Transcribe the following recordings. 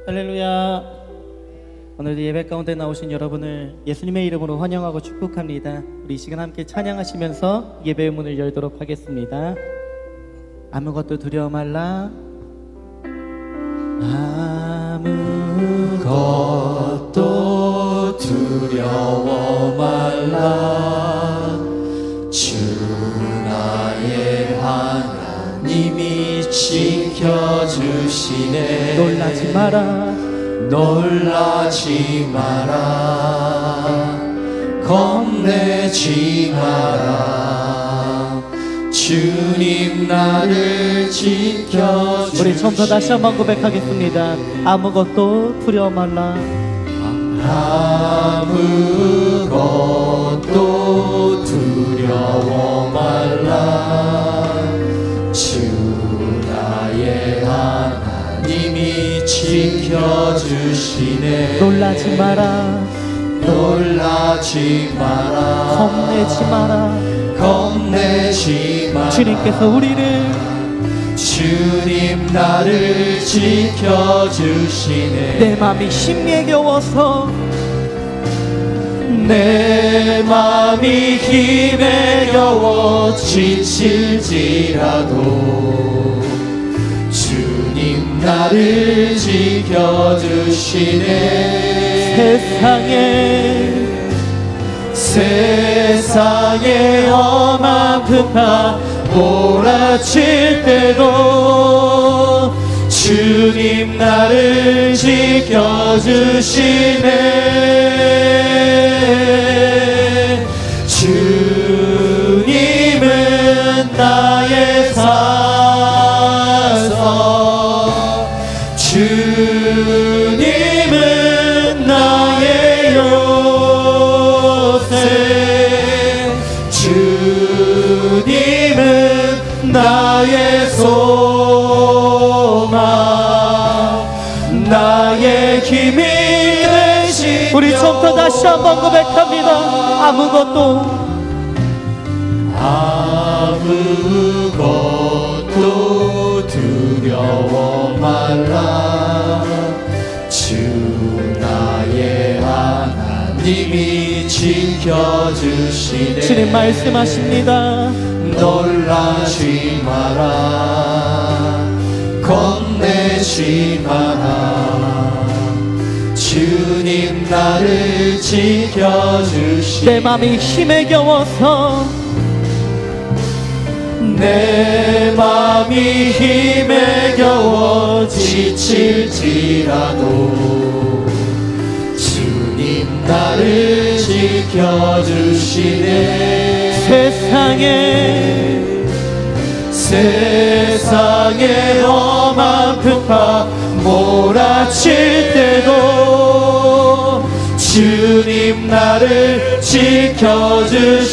할렐루야. 오늘도 예배 가운데 나오신 여러분을 예수님의 이름으로 환영하고 축복합니다. 우리 이 시간 함께 찬양하시면서 예배의 문을 열도록 하겠습니다. 아무것도 두려워 말라. 아무것도 두려워 말라. 주 나의 하나님이 지켜주시네. 놀라지 마라. 놀라지 마라. 겁내지 마라. 주님 나를 지켜주시네. 우리 처음부터 다시 한번 고백하겠습니다. 아무것도 두려워 말라. 아무것도 두려워 말라. 주 나의 하나님이 지켜주시네. 놀라지 마라. 놀라지 마라. 겁내지 마라. 겁내지 마라. 주님께서 우리를, 주님 나를 지켜주시네. 내 맘이 힘에 겨워서, 내 맘이 힘에 겨워 지칠지라도 주님 나를 지켜주시네. 세상에 험한 풍파 몰아칠 때도 주님 나를 지켜주시네. 주님은 나의 산성, 주님은 나의 요새, 주님은 나의 소망, 나의 힘이 되시. 우리 처음부터 다시 한번 고백합니다. 아무것도 두려워 말라. 주 나의 하나님이 지켜주시네. 주님 말씀하십니다. 놀라지 마라. 겁내지 마라. 주님 나를 지켜주시네. 내 맘이 힘에 겨워서, 내 맘이 힘에 겨워 지칠지라도 주님 나를 지켜주시네. 세상에 험한 풍파 몰아칠 때도 주님 나를 지켜주시네.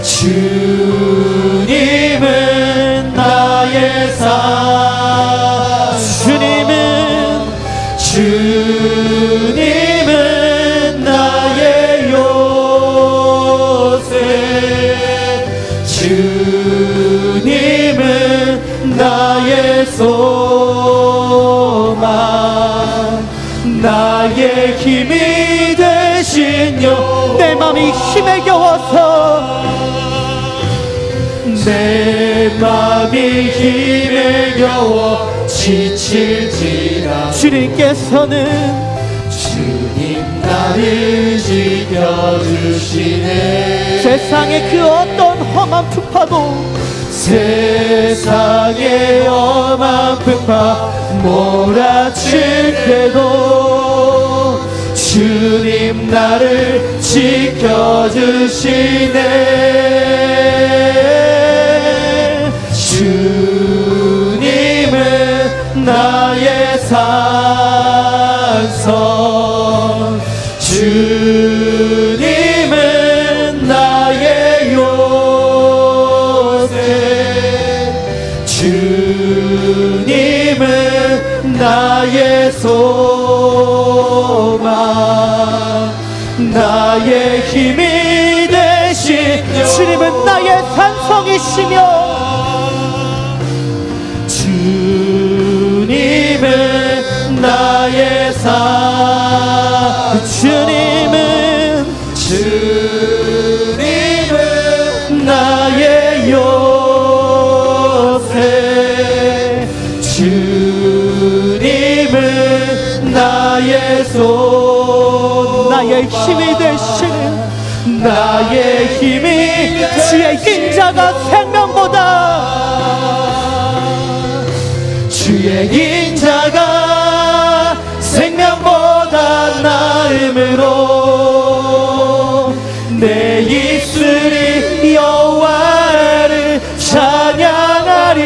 주님은 나의 산, 주님은 나의 요새, 주님은 나의 소망, 나의 힘이 되시뇨. 내 맘이 힘에 겨워서, 내 맘이 힘에 겨워 지칠지라 주님께서는 주님 나를 지켜주시네. 세상의 그 어떤 험한 풍파도, 세상의 험한 풍파 몰아칠 때도 주님 나를 지켜주시네. 주님은 나의 산성, 주님은 나의 요새, 주님은 나의 소망, 나의 힘이 되시. 주님은 나의 산성이시며, 주 산 주님은 나의 요새 주님은 나의 손 나의 힘이 되시는 나의 힘이 주의 인자가 생명보다 주의 인자가 생명보다 나음으로 내 입술이 여호와를 찬양하리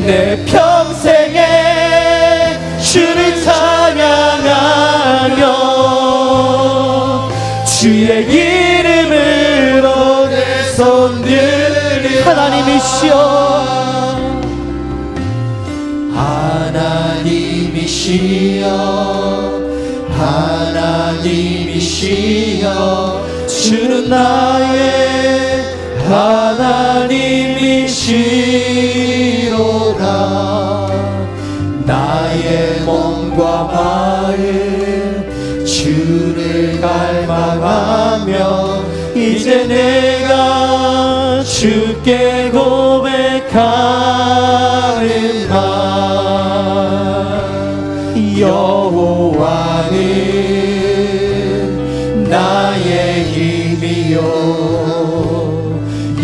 내 평생에 주를 찬양하며 주의 이름으로 내 손들을 하나님이시여 하나님이시여 주는 나의 하나님이시로다 나의 몸과 마음 주를 갈망하며 이제 내가 주께 고백하는가 여호와는 나의 힘이요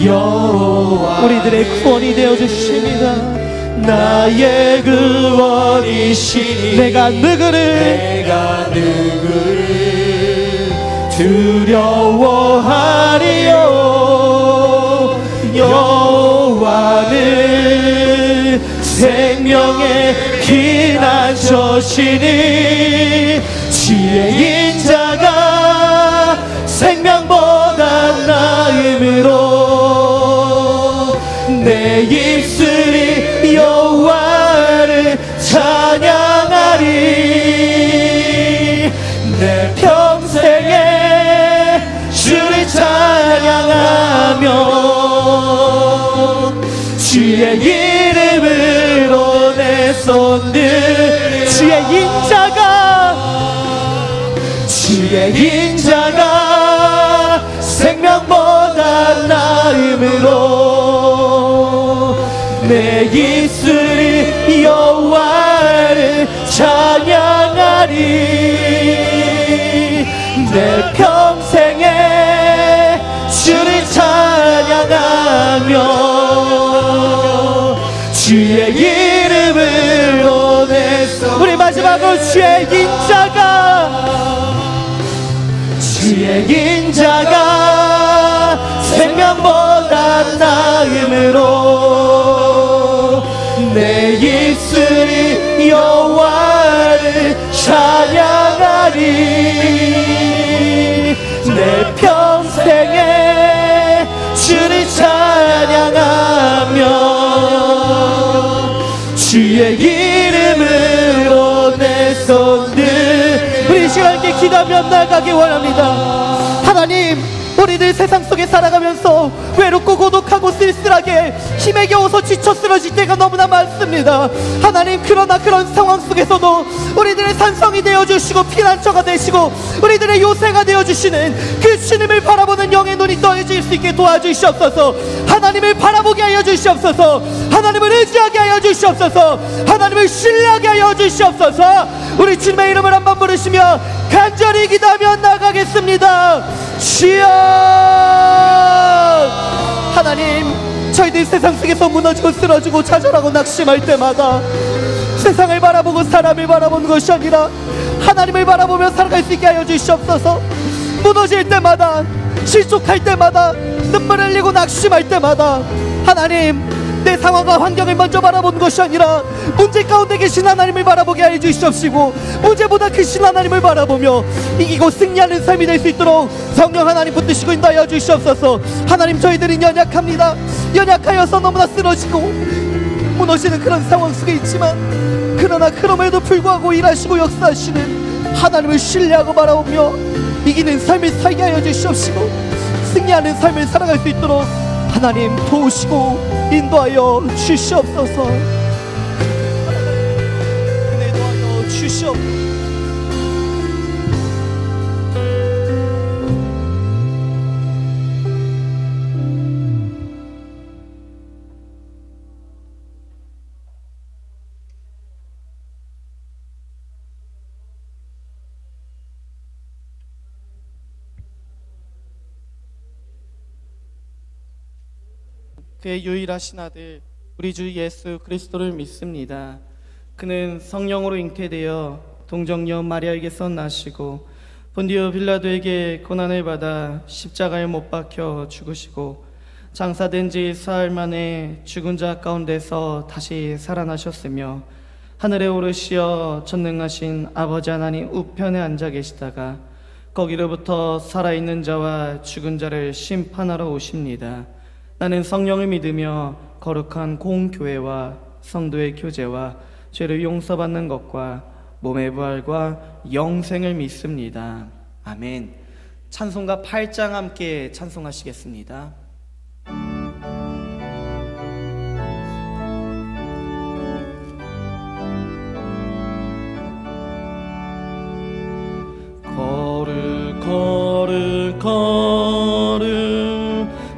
여호와 우리들의 구원이 되어주십니다. 나의 구원이시니 내가 누구를 두려워하리요 여호와는 생명의 피난처시니 주의 인자가 생명보다 나음으로 내 입술이 여호와를 찬양하리 내 평생에 주를 찬양하며 주의 이름으로 내 손들 주의 인자가 생명보다 나음으로 내 입술이 여호와를 찬양하리 내 평생에 주를 찬양하며 주의 이름으로 내 손 우리 마지막으로 주의 인자가 생명보다 나음으로 내 입술이 여호와를 찬양하리 내 평생에 주를 찬양하며 주의 이름으로 내 손들 우리 시간 함께 기도하며 나아가기 원합니다. 하나님, 우리들 세상 속에 살아가면서 외롭고 고독하고 쓸쓸하게 힘에 겨워서 지쳐 쓰러질 때가 너무나 많습니다. 하나님, 그러나 그런 상황 속에서도 우리들의 산성이 되어주시고 피난처가 되시고 우리들의 요새가 되어주시는 그 주님을 바라보는 영의 눈이 떠해질 수 있게 도와주시옵소서. 하나님을 바라보게 하여 주시옵소서. 하나님을 의지하게 하여 주시옵소서. 하나님을 신뢰하게 하여 주시옵소서. 우리 주님의 이름을 한번 부르시며 간절히 기도하며 나가겠습니다. 주여! 하나님, 저희들 세상 속에서 무너지고 쓰러지고 좌절하고 낙심할 때마다 세상을 바라보고 사람을 바라보는 것이 아니라 하나님을 바라보며 살아갈 수 있게 하여 주시옵소서. 무너질 때마다, 실족할 때마다, 눈물 흘리고 낙심할 때마다 하나님, 내 상황과 환경을 먼저 바라보는 것이 아니라 문제 가운데 계신 하나님을 바라보게 하여 주시옵시고 문제보다 크신 하나님을 바라보며 이기고 승리하는 삶이 될 수 있도록 성령 하나님 붙드시고 인도하여 주시옵소서. 하나님, 저희들이 연약합니다. 연약하여서 너무나 쓰러지고 무너지는 그런 상황 속에 있지만 그러나 그럼에도 불구하고 일하시고 역사하시는 하나님을 신뢰하고 바라보며 이기는 삶을 살게 하여 주시옵시고 승리하는 삶을 살아갈 수 있도록 하나님 도우시고 인도하여 주시옵소서. 은혜 도와주시옵소서. 주시옵소서. 그의 유일하신 아들 우리 주 예수 그리스도를 믿습니다. 그는 성령으로 잉태되어 동정녀 마리아에게서 나시고 본디오 빌라도에게 고난을 받아 십자가에 못 박혀 죽으시고 장사된 지 사흘 만에 죽은 자 가운데서 다시 살아나셨으며 하늘에 오르시어 전능하신 아버지 하나님 우편에 앉아 계시다가 거기로부터 살아있는 자와 죽은 자를 심판하러 오십니다. 나는 성령을 믿으며 거룩한 공교회와 성도의 교제와 죄를 용서받는 것과 몸의 부활과 영생을 믿습니다. 아멘. 찬송가 8장 함께 찬송하시겠습니다. 거룩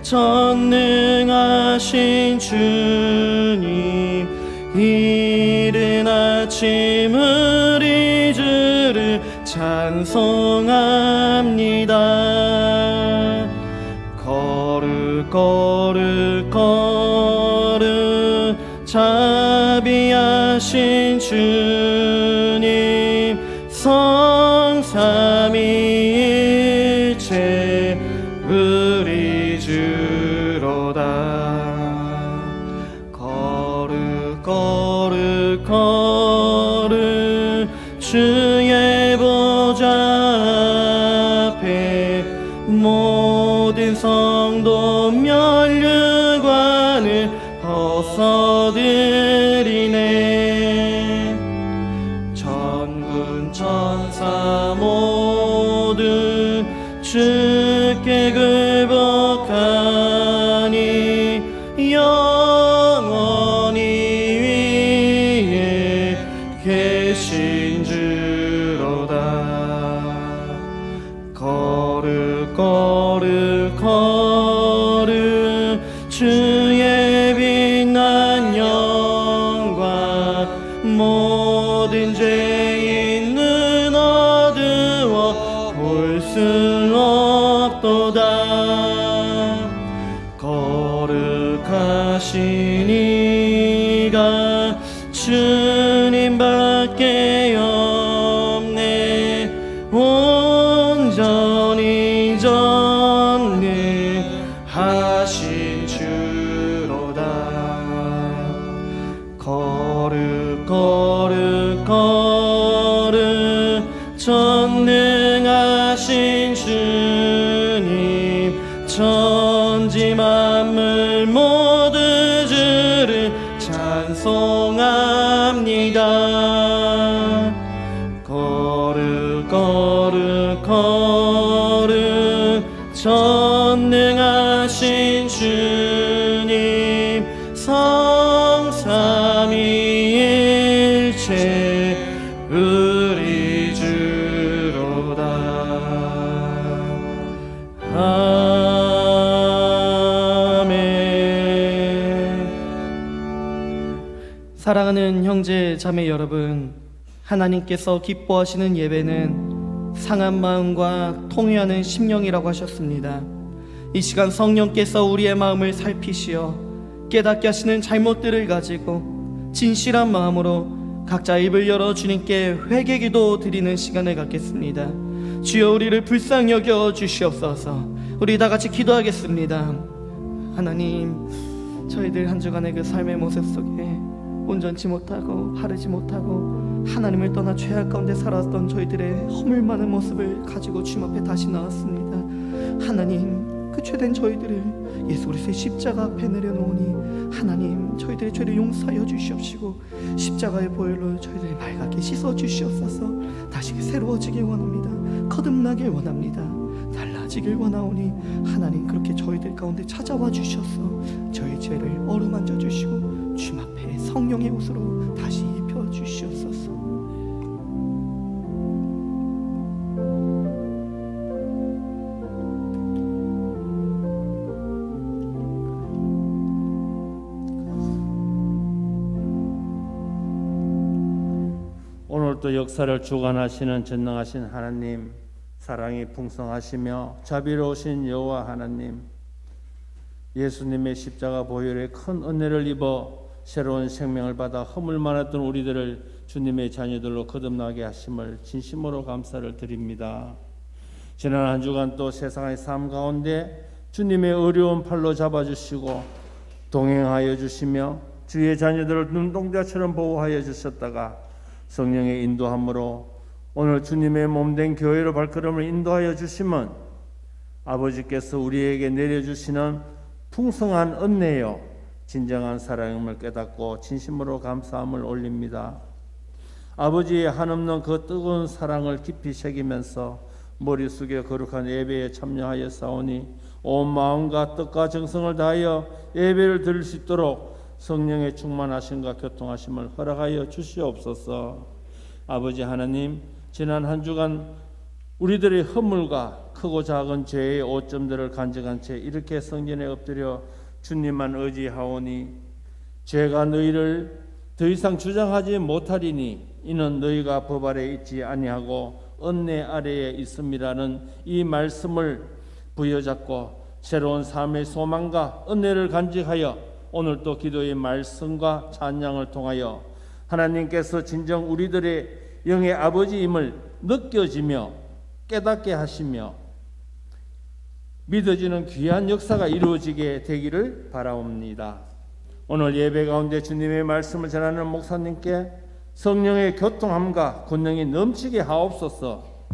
전능하신 주님, 이른 아침 우리 주를 찬송합니다. 거룩 자비하신 주님, 성삼위일체 우리 주로다. 거룩 주의 보좌 앞에 모든 성도 면류관을 벗어드리네. 전군 천사 모두 주께 굴복하니 영원히 위에 계신 주로다. 거룩 주의 빛난 영광 모든 죄인 눈 어두워 볼 수 없도다. 거룩하신 이가 주님밖에 없네. 온전히 전능하신 주로다. 거룩 전능하신 주님, 천지 만물 모두 주를 찬송합니다. 거룩 전능하신 주님, 성삼위일체 우리 주로다. 아멘. 사랑하는 형제 자매 여러분, 하나님께서 기뻐하시는 예배는 상한 마음과 통회하는 심령이라고 하셨습니다. 이 시간 성령께서 우리의 마음을 살피시어 깨닫게 하시는 잘못들을 가지고 진실한 마음으로 각자 입을 열어 주님께 회개기도 드리는 시간을 갖겠습니다. 주여, 우리를 불쌍히 여겨 주시옵소서. 우리 다 같이 기도하겠습니다. 하나님, 저희들 한 주간의 그 삶의 모습 속에 온전치 못하고 바르지 못하고 하나님을 떠나 죄악 가운데 살았던 저희들의 허물 많은 모습을 가지고 주님 앞에 다시 나왔습니다. 하나님, 그 죄된 저희들을 예수 그리스도의 십자가 앞에 내려놓으니 하나님, 저희들의 죄를 용서하여 주시옵시고 십자가의 보혈로 저희들을 맑게 씻어 주시옵소서. 다시 새로워지길 원합니다. 거듭나길 원합니다. 달라지길 원하오니 하나님, 그렇게 저희들 가운데 찾아와 주셔서 저희 죄를 어루만져 주시고 주님 앞에 성령의 옷으로 다시 입혀 주시옵소서. 오늘도 역사를 주관하시는 전능하신 하나님, 사랑이 풍성하시며 자비로우신 여호와 하나님, 예수님의 십자가 보혈에 큰 은혜를 입어 새로운 생명을 받아 허물 많았던 우리들을 주님의 자녀들로 거듭나게 하심을 진심으로 감사를 드립니다. 지난 한 주간 또 세상의 삶 가운데 주님의 어려운 팔로 잡아주시고 동행하여 주시며 주의 자녀들을 눈동자처럼 보호하여 주셨다가 성령의 인도함으로 오늘 주님의 몸된 교회로 발걸음을 인도하여 주시면 아버지께서 우리에게 내려주시는 풍성한 은혜요 진정한 사랑임을 깨닫고 진심으로 감사함을 올립니다. 아버지의 한없는 그 뜨거운 사랑을 깊이 새기면서 머리 숙여 거룩한 예배에 참여하여 싸우니 온 마음과 뜻과 정성을 다하여 예배를 드릴 수 있도록 성령의 충만하심과 교통하심을 허락하여 주시옵소서. 아버지 하나님, 지난 한 주간 우리들의 허물과 크고 작은 죄의 오점들을 간직한 채 이렇게 성전에 엎드려 주님만 의지하오니 죄가 너희를 더 이상 주장하지 못하리니 이는 너희가 법 아래 있지 아니하고 은혜 아래에 있음이라는 이 말씀을 부여잡고 새로운 삶의 소망과 은혜를 간직하여 오늘 또 기도의 말씀과 찬양을 통하여 하나님께서 진정 우리들의 영의 아버지임을 느껴지며 깨닫게 하시며 믿어지는 귀한 역사가 이루어지게 되기를 바라옵니다. 오늘 예배 가운데 주님의 말씀을 전하는 목사님께 성령의 교통함과 권능이 넘치게 하옵소서.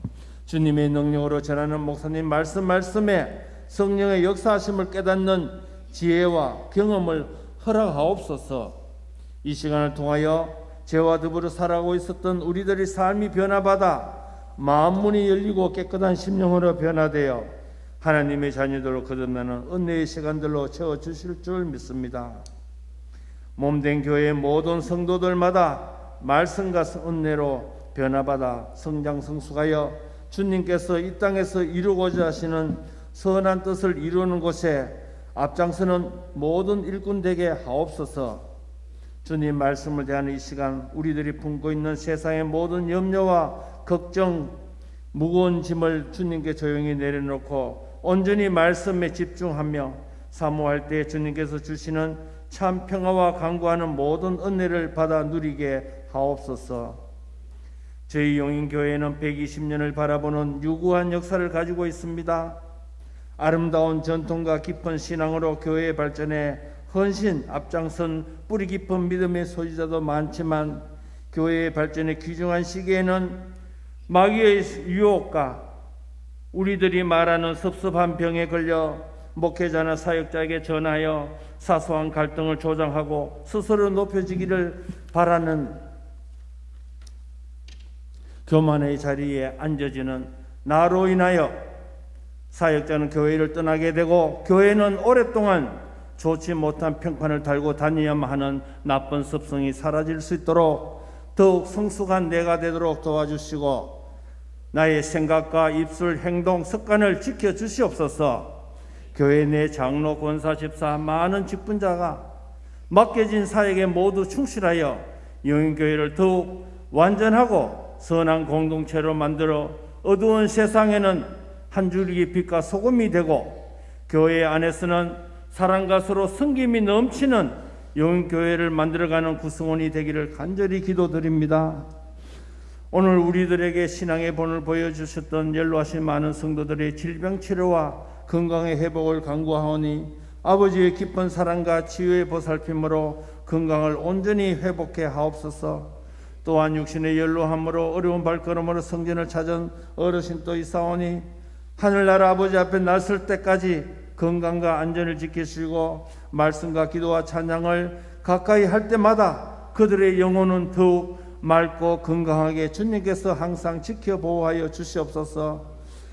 주님의 능력으로 전하는 목사님 말씀에 성령의 역사하심을 깨닫는 지혜와 경험을 허락하옵소서. 이 시간을 통하여 죄와 더불어 살아가고 있었던 우리들의 삶이 변화받아 마음문이 열리고 깨끗한 심령으로 변화되어 하나님의 자녀들로 거듭나는 은혜의 시간들로 채워주실 줄 믿습니다. 몸된 교회의 모든 성도들마다 말씀과 은혜로 변화받아 성장성숙하여 주님께서 이 땅에서 이루고자 하시는 선한 뜻을 이루는 곳에 앞장서는 모든 일꾼 되게 하옵소서. 주님 말씀을 대하는 이 시간 우리들이 품고 있는 세상의 모든 염려와 걱정, 무거운 짐을 주님께 조용히 내려놓고 온전히 말씀에 집중하며 사모할 때 주님께서 주시는 참 평화와 강구하는 모든 은혜를 받아 누리게 하옵소서. 저희 용인교회는 120년을 바라보는 유구한 역사를 가지고 있습니다. 아름다운 전통과 깊은 신앙으로 교회의 발전에 헌신 앞장선 뿌리 깊은 믿음의 소유자도 많지만 교회의 발전의 귀중한 시기에는 마귀의 유혹과 우리들이 말하는 섭섭한 병에 걸려 목회자나 사역자에게 전하여 사소한 갈등을 조장하고 스스로 높여지기를 바라는 교만의 자리에 앉아지는 나로 인하여 사역자는 교회를 떠나게 되고 교회는 오랫동안 좋지 못한 평판을 달고 다녀야만 하는 나쁜 습성이 사라질 수 있도록 더욱 성숙한 내가 되도록 도와주시고 나의 생각과 입술, 행동, 습관을 지켜주시옵소서. 교회 내 장로, 권사, 집사, 많은 직분자가 맡겨진 사역에 모두 충실하여 영인교회를 더욱 완전하고 선한 공동체로 만들어 어두운 세상에는 한 줄기 빛과 소금이 되고 교회 안에서는 사랑과 서로 섬김이 넘치는 영인교회를 만들어가는 구성원이 되기를 간절히 기도드립니다. 오늘 우리들에게 신앙의 본을 보여주셨던 연로하신 많은 성도들의 질병치료와 건강의 회복을 간구하오니 아버지의 깊은 사랑과 치유의 보살핌으로 건강을 온전히 회복해 하옵소서. 또한 육신의 연로함으로 어려운 발걸음으로 성전을 찾은 어르신도 있사오니 하늘나라 아버지 앞에 나설 때까지 건강과 안전을 지키시고 말씀과 기도와 찬양을 가까이 할 때마다 그들의 영혼은 더욱 맑고 건강하게 주님께서 항상 지켜 보호하여 주시옵소서.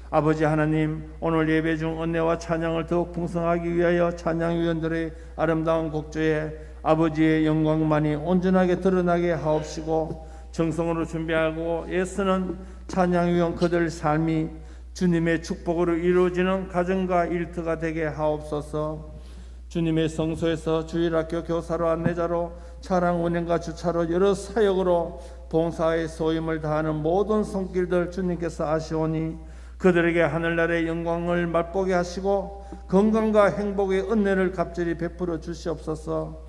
아버지 하나님, 오늘 예배 중 은혜와 찬양을 더욱 풍성하기 위하여 찬양위원들의 아름다운 곡조에 아버지의 영광만이 온전하게 드러나게 하옵시고 정성으로 준비하고 애쓰는 찬양위원 그들 삶이 주님의 축복으로 이루어지는 가정과 일터가 되게 하옵소서. 주님의 성소에서 주일학교 교사로 안내자로 차량 운행과 주차로 여러 사역으로 봉사의 소임을 다하는 모든 손길들 주님께서 아시오니 그들에게 하늘나라의 영광을 맛보게 하시고 건강과 행복의 은혜를 갑절히 베풀어 주시옵소서.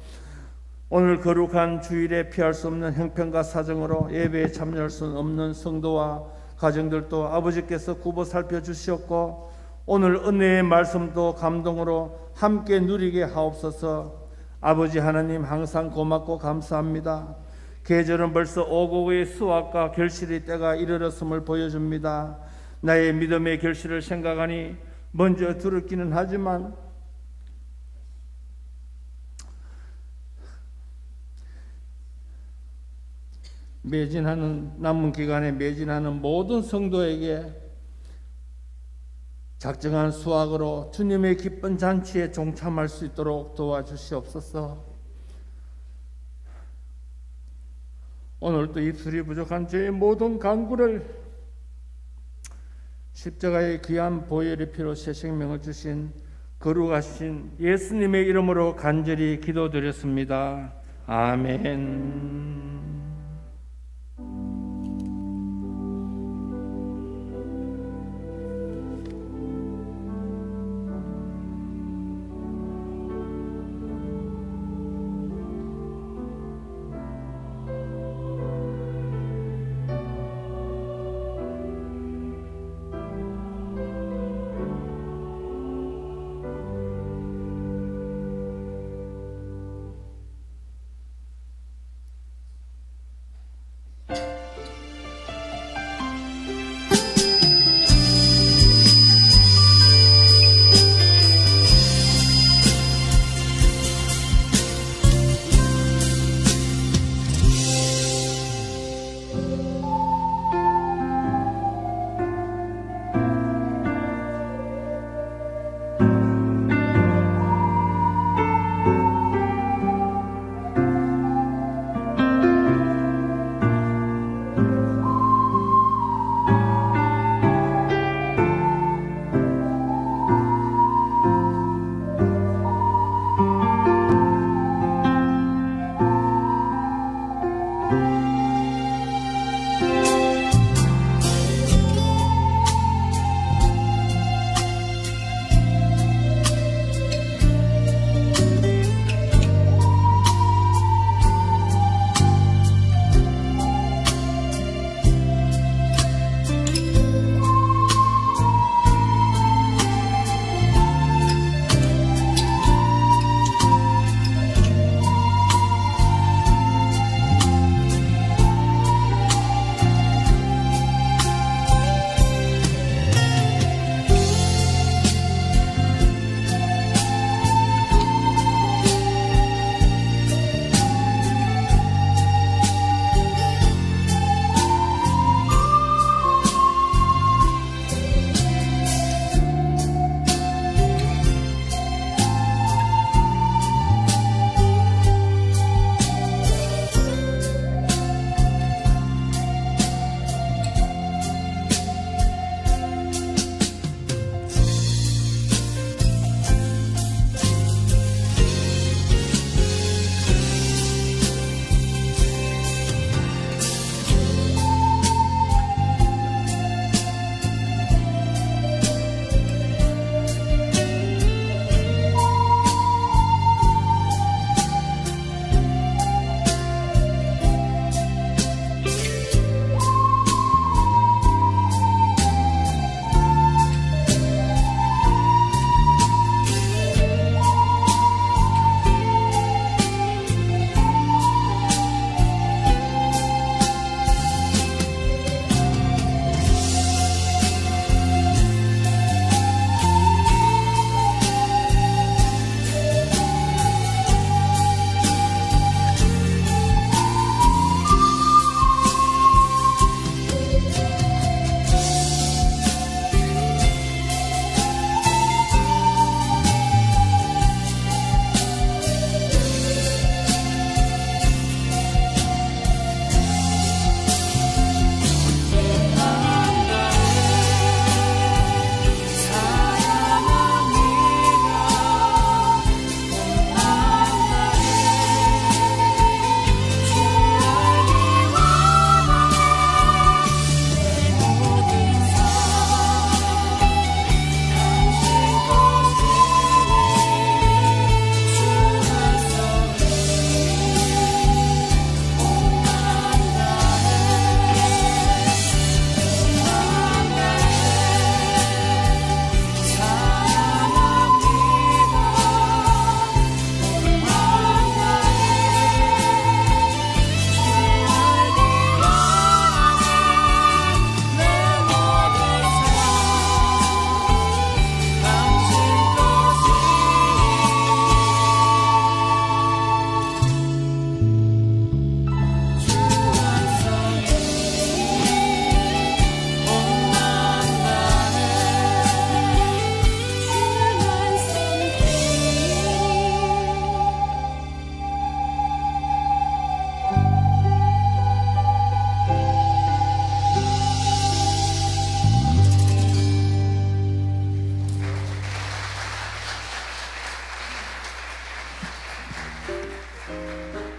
오늘 거룩한 주일에 피할 수 없는 형편과 사정으로 예배에 참여할 수 없는 성도와 가정들도 아버지께서 굽어 살펴주시옵고 오늘 은혜의 말씀도 감동으로 함께 누리게 하옵소서. 아버지 하나님 항상 고맙고 감사합니다. 계절은 벌써 오고의 수확과 결실의 때가 이르렀음을 보여줍니다. 나의 믿음의 결실을 생각하니 먼저 두렵기는 하지만 남은 기간에 매진하는 모든 성도에게 작정한 수확으로 주님의 기쁜 잔치에 동참할 수 있도록 도와주시옵소서. 오늘도 입술이 부족한 저의 모든 간구를 십자가의 귀한 보혈의 피로 새 생명을 주신 거룩하신 예수님의 이름으로 간절히 기도드렸습니다. 아멘.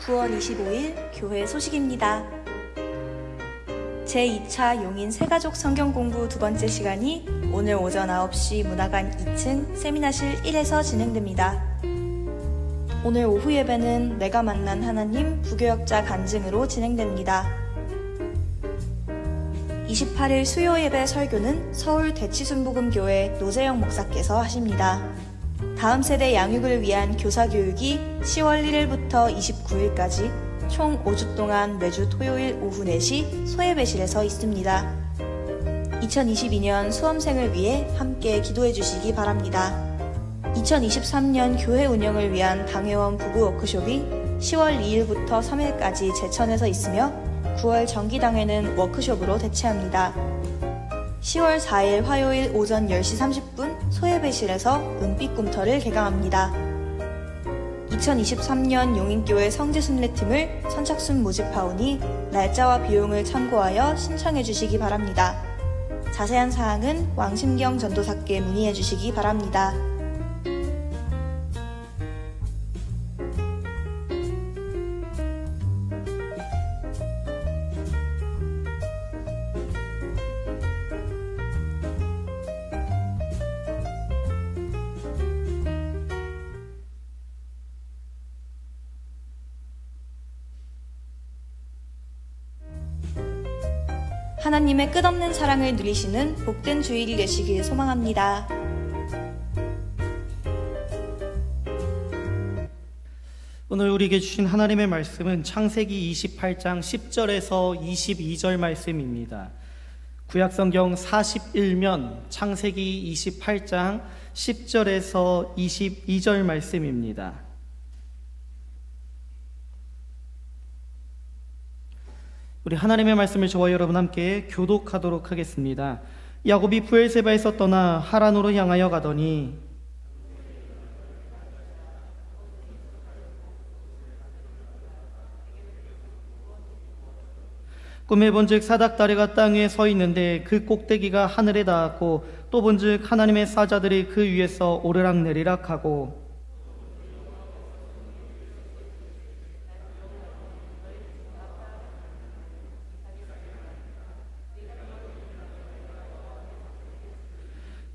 9월 25일 교회 소식입니다. 제2차 용인 새가족 성경 공부 두 번째 시간이 오늘 오전 9시 문화관 2층 세미나실 1에서 진행됩니다. 오늘 오후 예배는 내가 만난 하나님 부교역자 간증으로 진행됩니다. 28일 수요 예배 설교는 서울 대치순복음교회 노재영 목사께서 하십니다. 다음 세대 양육을 위한 교사 교육이 10월 1일부터 29일까지 총 5주 동안 매주 토요일 오후 4시 소예배실에서 있습니다. 2022년 수험생을 위해 함께 기도해 주시기 바랍니다. 2023년 교회 운영을 위한 당회원 부부 워크숍이 10월 2일부터 3일까지 제천에서 있으며 9월 정기당회는 워크숍으로 대체합니다. 10월 4일 화요일 오전 10시 30분 소예배실에서 은빛 꿈터를 개강합니다. 2023년 용인교회 성지순례팀을 선착순 모집하오니 날짜와 비용을 참고하여 신청해 주시기 바랍니다. 자세한 사항은 왕심경 전도사께 문의해 주시기 바랍니다. 하나님의 끝없는 사랑을 누리시는 복된 주일이 되시길 소망합니다. 오늘 우리에게 주신 하나님의 말씀은 창세기 28장 10절에서 22절 말씀입니다. 구약성경 41면 창세기 28장 10절에서 22절 말씀입니다. 우리 하나님의 말씀을 저와 여러분 함께 교독하도록 하겠습니다. 야곱이 브엘세바에서 떠나 하란으로 향하여 가더니 꿈에 본즉 사닥다리가 땅 위에 서 있는데 그 꼭대기가 하늘에 닿았고 또 본즉 하나님의 사자들이 그 위에서 오르락내리락 하고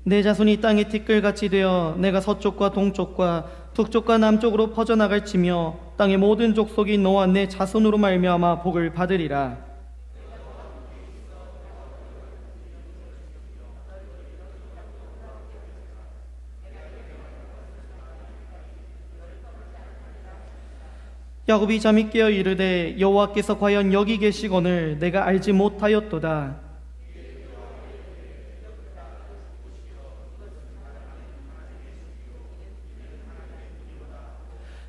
내 자손이 땅의 티끌같이 되어 내가 서쪽과 동쪽과 북쪽과 남쪽으로 퍼져나갈지며 땅의 모든 족속이 너와 내 자손으로 말미암아 복을 받으리라. 야곱이 잠이 깨어 이르되 여호와께서 과연 여기 계시거늘 내가 알지 못하였도다.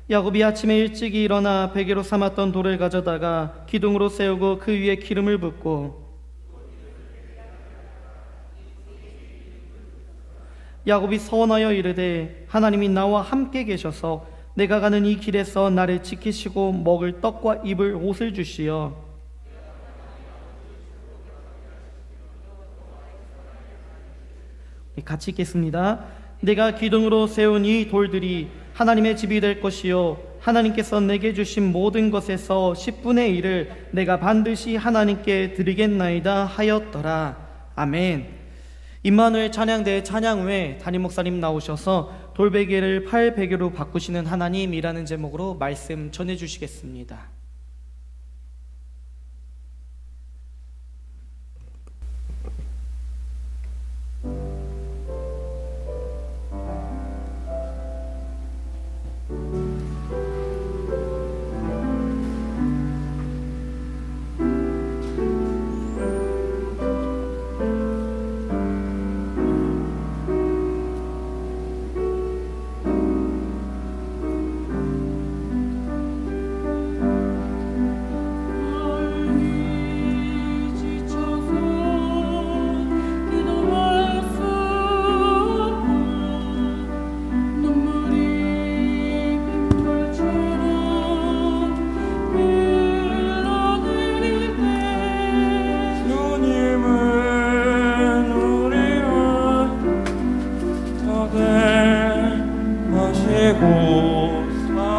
야곱이 아침에 일찍이 일어나 베개로 삼았던 돌을 가져다가 기둥으로 세우고 그 위에 기름을 붓고 야곱이 서원하여 이르되 하나님이 나와 함께 계셔서 내가 가는 이 길에서 나를 지키시고 먹을 떡과 입을 옷을 주시어 같이 읽겠습니다. 내가 기둥으로 세운 이 돌들이 하나님의 집이 될 것이요 하나님께서 내게 주신 모든 것에서 10분의 1을 내가 반드시 하나님께 드리겠나이다 하였더라. 아멘. 임마누엘 찬양대회 찬양 후에 담임 목사님 나오셔서 돌베개를 팔베개로 바꾸시는 하나님이라는 제목으로 말씀 전해주시겠습니다.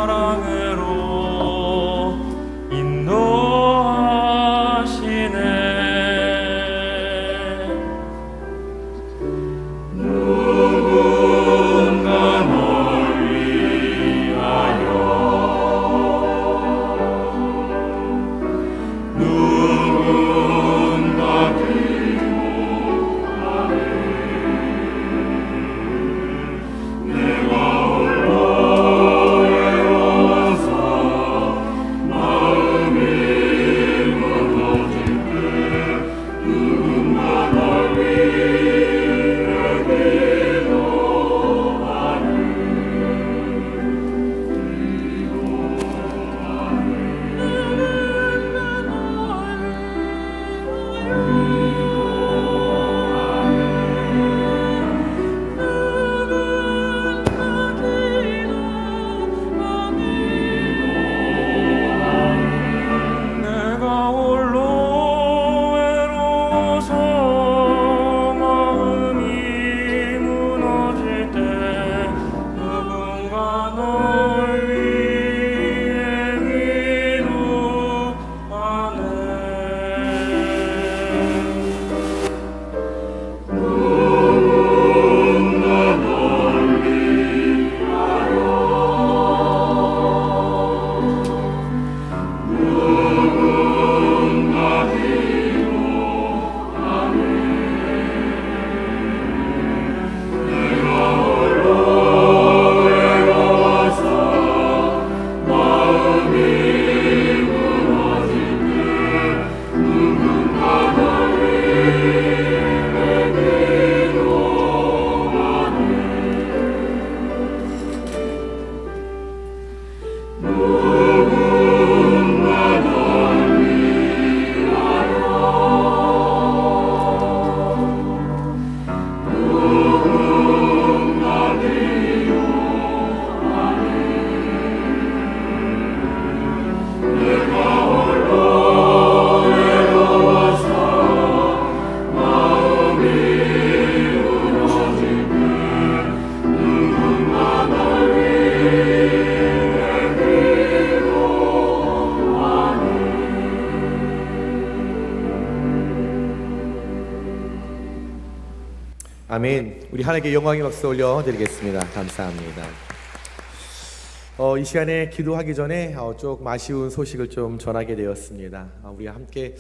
사랑으로 아멘. 우리 하나님께 영광의 박수 올려드리겠습니다. 감사합니다. 이 시간에 기도하기 전에 조금 아쉬운 소식을 좀 전하게 되었습니다. 우리 함께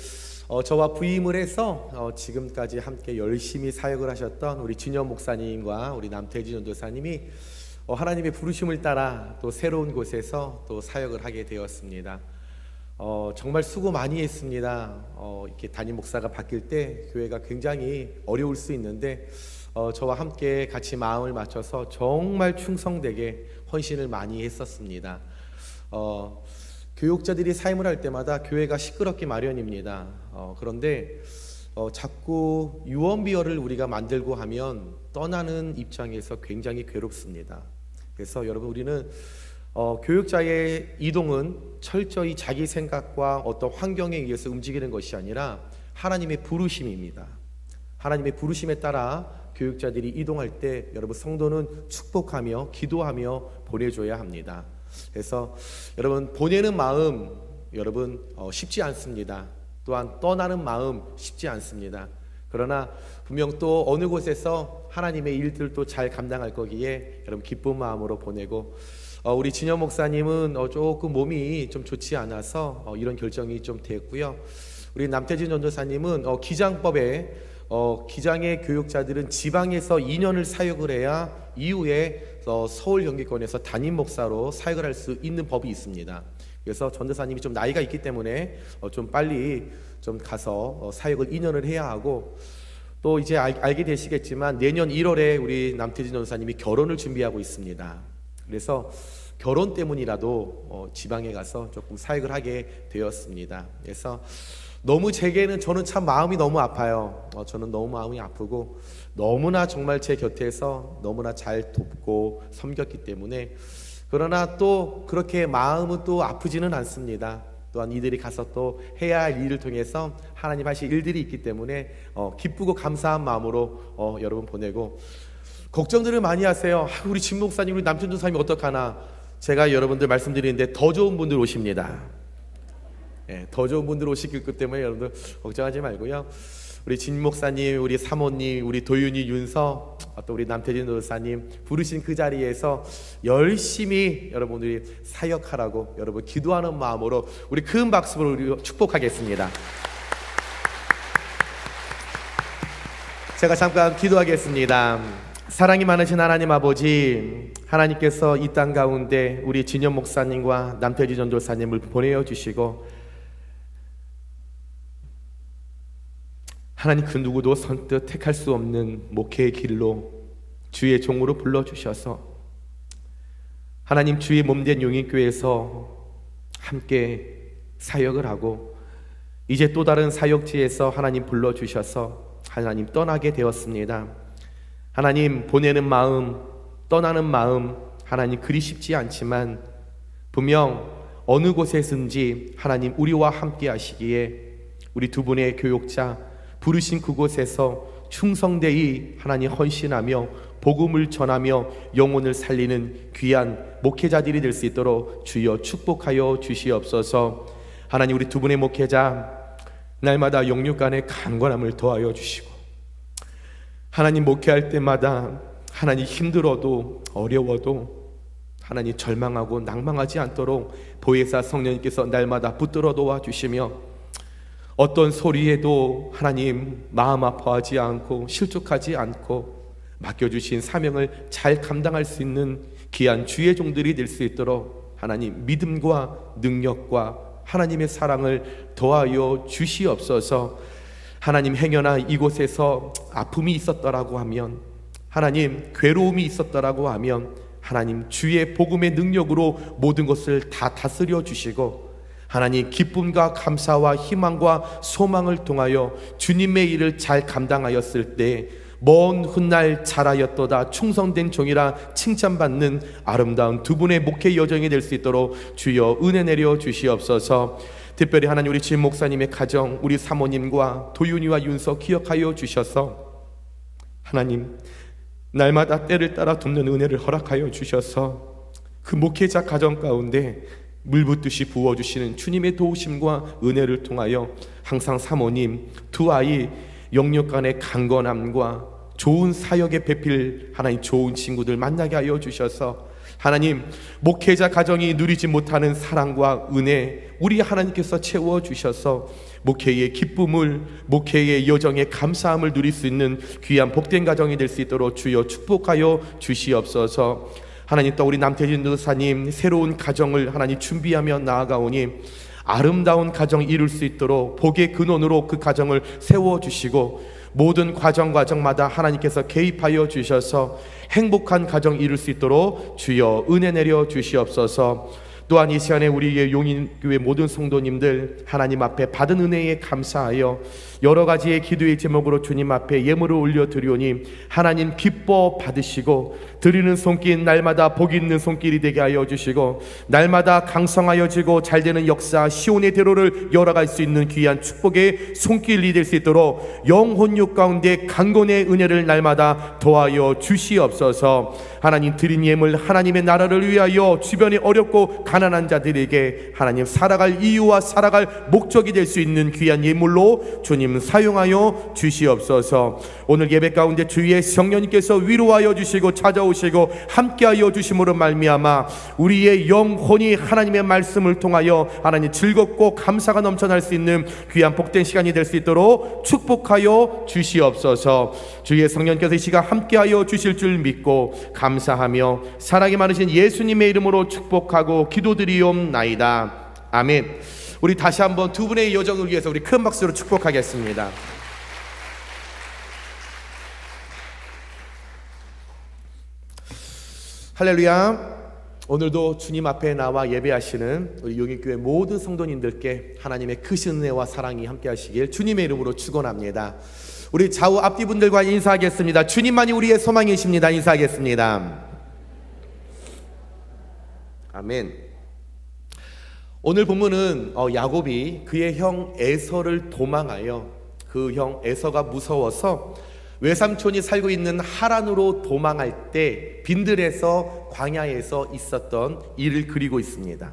저와 부임을 해서 지금까지 함께 열심히 사역을 하셨던 우리 진영 목사님과 우리 남태진 전도사님이 하나님의 부르심을 따라 또 새로운 곳에서 또 사역을 하게 되었습니다. 정말 수고 많이 했습니다. 이렇게 담임 목사가 바뀔 때 교회가 굉장히 어려울 수 있는데 저와 함께 같이 마음을 맞춰서 정말 충성되게 헌신을 많이 했었습니다. 교육자들이 사임을 할 때마다 교회가 시끄럽기 마련입니다. 그런데 자꾸 유언비어를 우리가 만들고 하면 떠나는 입장에서 굉장히 괴롭습니다. 그래서 여러분, 우리는 교육자의 이동은 철저히 자기 생각과 어떤 환경에 의해서 움직이는 것이 아니라 하나님의 부르심입니다. 하나님의 부르심에 따라 교육자들이 이동할 때 여러분, 성도는 축복하며 기도하며 보내줘야 합니다. 그래서 여러분, 보내는 마음 여러분 쉽지 않습니다. 또한 떠나는 마음 쉽지 않습니다. 그러나 분명 또 어느 곳에서 하나님의 일들도 잘 감당할 거기에 여러분 기쁜 마음으로 보내고, 우리 진영 목사님은 조금 몸이 좀 좋지 않아서 이런 결정이 좀 됐고요. 우리 남태진 전도사님은 기장법에 기장의 교육자들은 지방에서 2년을 사역을 해야 이후에 서울 경기권에서 담임 목사로 사역을 할 수 있는 법이 있습니다. 그래서 전도사님이 좀 나이가 있기 때문에 좀 빨리 좀 가서 사역을 2년을 해야 하고, 또 이제 알게 되시겠지만 내년 1월에 우리 남태진 전도사님이 결혼을 준비하고 있습니다. 그래서 결혼 때문이라도 지방에 가서 조금 사역을 하게 되었습니다. 그래서 너무 제게는, 저는 참 마음이 너무 아파요. 저는 너무 마음이 아프고 너무나 정말 제 곁에서 너무나 잘 돕고 섬겼기 때문에, 그러나 또 그렇게 마음은 또 아프지는 않습니다. 또한 이들이 가서 또 해야 할 일을 통해서 하나님 하실 일들이 있기 때문에 기쁘고 감사한 마음으로 여러분 보내고, 걱정들을 많이 하세요. 우리 진 목사님, 우리 남준 전사님이 어떡하나. 제가 여러분들 말씀드리는데 더 좋은 분들 오십니다. 더 좋은 분들 오시기 때문에 여러분들 걱정하지 말고요. 우리 진 목사님, 우리 사모님, 우리 도윤이, 윤서, 또 우리 남태진 도사님 부르신 그 자리에서 열심히 여러분들이 사역하라고 여러분 기도하는 마음으로 우리 큰 박수로 우리 축복하겠습니다. 제가 잠깐 기도하겠습니다. 사랑이 많으신 하나님 아버지, 하나님께서 이 땅 가운데 우리 진영 목사님과 남태진 전도사님을 보내어 주시고, 하나님 그 누구도 선뜻 택할 수 없는 목회의 길로 주의 종으로 불러주셔서 하나님 주의 몸된 용인교회에서 함께 사역을 하고, 이제 또 다른 사역지에서 하나님 불러주셔서 하나님 떠나게 되었습니다. 하나님 보내는 마음, 떠나는 마음 하나님 그리 쉽지 않지만 분명 어느 곳에든지 하나님 우리와 함께 하시기에 우리 두 분의 교육자 부르신 그곳에서 충성되이 하나님 헌신하며 복음을 전하며 영혼을 살리는 귀한 목회자들이 될 수 있도록 주여 축복하여 주시옵소서. 하나님 우리 두 분의 목회자 날마다 영육간의 강건함을 더하여 주시고, 하나님 목회할 때마다 하나님 힘들어도 어려워도 하나님 절망하고 낭망하지 않도록 보혜사 성령님께서 날마다 붙들어 도와주시며, 어떤 소리에도 하나님 마음 아파하지 않고 실족하지 않고 맡겨주신 사명을 잘 감당할 수 있는 귀한 주의 종들이 될 수 있도록 하나님 믿음과 능력과 하나님의 사랑을 더하여 주시옵소서. 하나님 행여나 이곳에서 아픔이 있었더라고 하면, 하나님 괴로움이 있었더라고 하면 하나님 주의 복음의 능력으로 모든 것을 다 다스려 주시고, 하나님 기쁨과 감사와 희망과 소망을 통하여 주님의 일을 잘 감당하였을 때 먼 훗날 잘하였도다 충성된 종이라 칭찬받는 아름다운 두 분의 목회 여정이 될 수 있도록 주여 은혜 내려 주시옵소서. 특별히 하나님 우리 진 목사님의 가정, 우리 사모님과 도윤이와 윤서 기억하여 주셔서 하나님 날마다 때를 따라 돕는 은혜를 허락하여 주셔서 그 목회자 가정 가운데 물붓듯이 부어주시는 주님의 도우심과 은혜를 통하여 항상 사모님 두 아이 영육간의 강건함과 좋은 사역에 배필 하나님 좋은 친구들 만나게 하여 주셔서 하나님 목회자 가정이 누리지 못하는 사랑과 은혜 우리 하나님께서 채워주셔서 목회의 기쁨을 목회의 여정의 감사함을 누릴 수 있는 귀한 복된 가정이 될 수 있도록 주여 축복하여 주시옵소서. 하나님 또 우리 남태진 도사님 새로운 가정을 하나님 준비하며 나아가오니 아름다운 가정 이룰 수 있도록 복의 근원으로 그 가정을 세워주시고 모든 과정마다 하나님께서 개입하여 주셔서 행복한 가정 이룰 수 있도록 주여 은혜 내려 주시옵소서. 또한 이 시간에 우리의 용인교회 모든 성도님들 하나님 앞에 받은 은혜에 감사하여 여러 가지의 기도의 제목으로 주님 앞에 예물을 올려드리오니 하나님 기뻐 받으시고 드리는 손길 날마다 복 있는 손길이 되게 하여 주시고 날마다 강성하여지고 잘되는 역사 시온의 대로를 열어갈 수 있는 귀한 축복의 손길이 될 수 있도록 영혼육 가운데 강건의 은혜를 날마다 더하여 주시옵소서. 하나님 드린 예물 하나님의 나라를 위하여 주변에 어렵고 가난한 자들에게 하나님 살아갈 이유와 살아갈 목적이 될 수 있는 귀한 예물로 주님 사용하여 주시옵소서. 오늘 예배 가운데 주의 성령님께서 위로하여 주시고 찾아오시고 함께하여 주심으로 말미암아 우리의 영혼이 하나님의 말씀을 통하여 하나님 즐겁고 감사가 넘쳐날 수 있는 귀한 복된 시간이 될 수 있도록 축복하여 주시옵소서. 주의 성령께서 이 시간 함께하여 주실 줄 믿고 감사하며 사랑이 많으신 예수님의 이름으로 축복하고 기도드리옵나이다. 아멘. 우리 다시 한번 두 분의 여정을 위해서 우리 큰 박수로 축복하겠습니다. 할렐루야. 오늘도 주님 앞에 나와 예배하시는 우리 용인교회 모든 성도님들께 하나님의 크신 은혜와 사랑이 함께 하시길 주님의 이름으로 축원합니다. 우리 좌우 앞뒤 분들과 인사하겠습니다. 주님만이 우리의 소망이십니다. 인사하겠습니다. 아멘. 오늘 본문은 야곱이 그의 형 에서를 도망하여 그 형 에서가 무서워서 외삼촌이 살고 있는 하란으로 도망할 때 빈들에서 광야에서 있었던 일을 그리고 있습니다.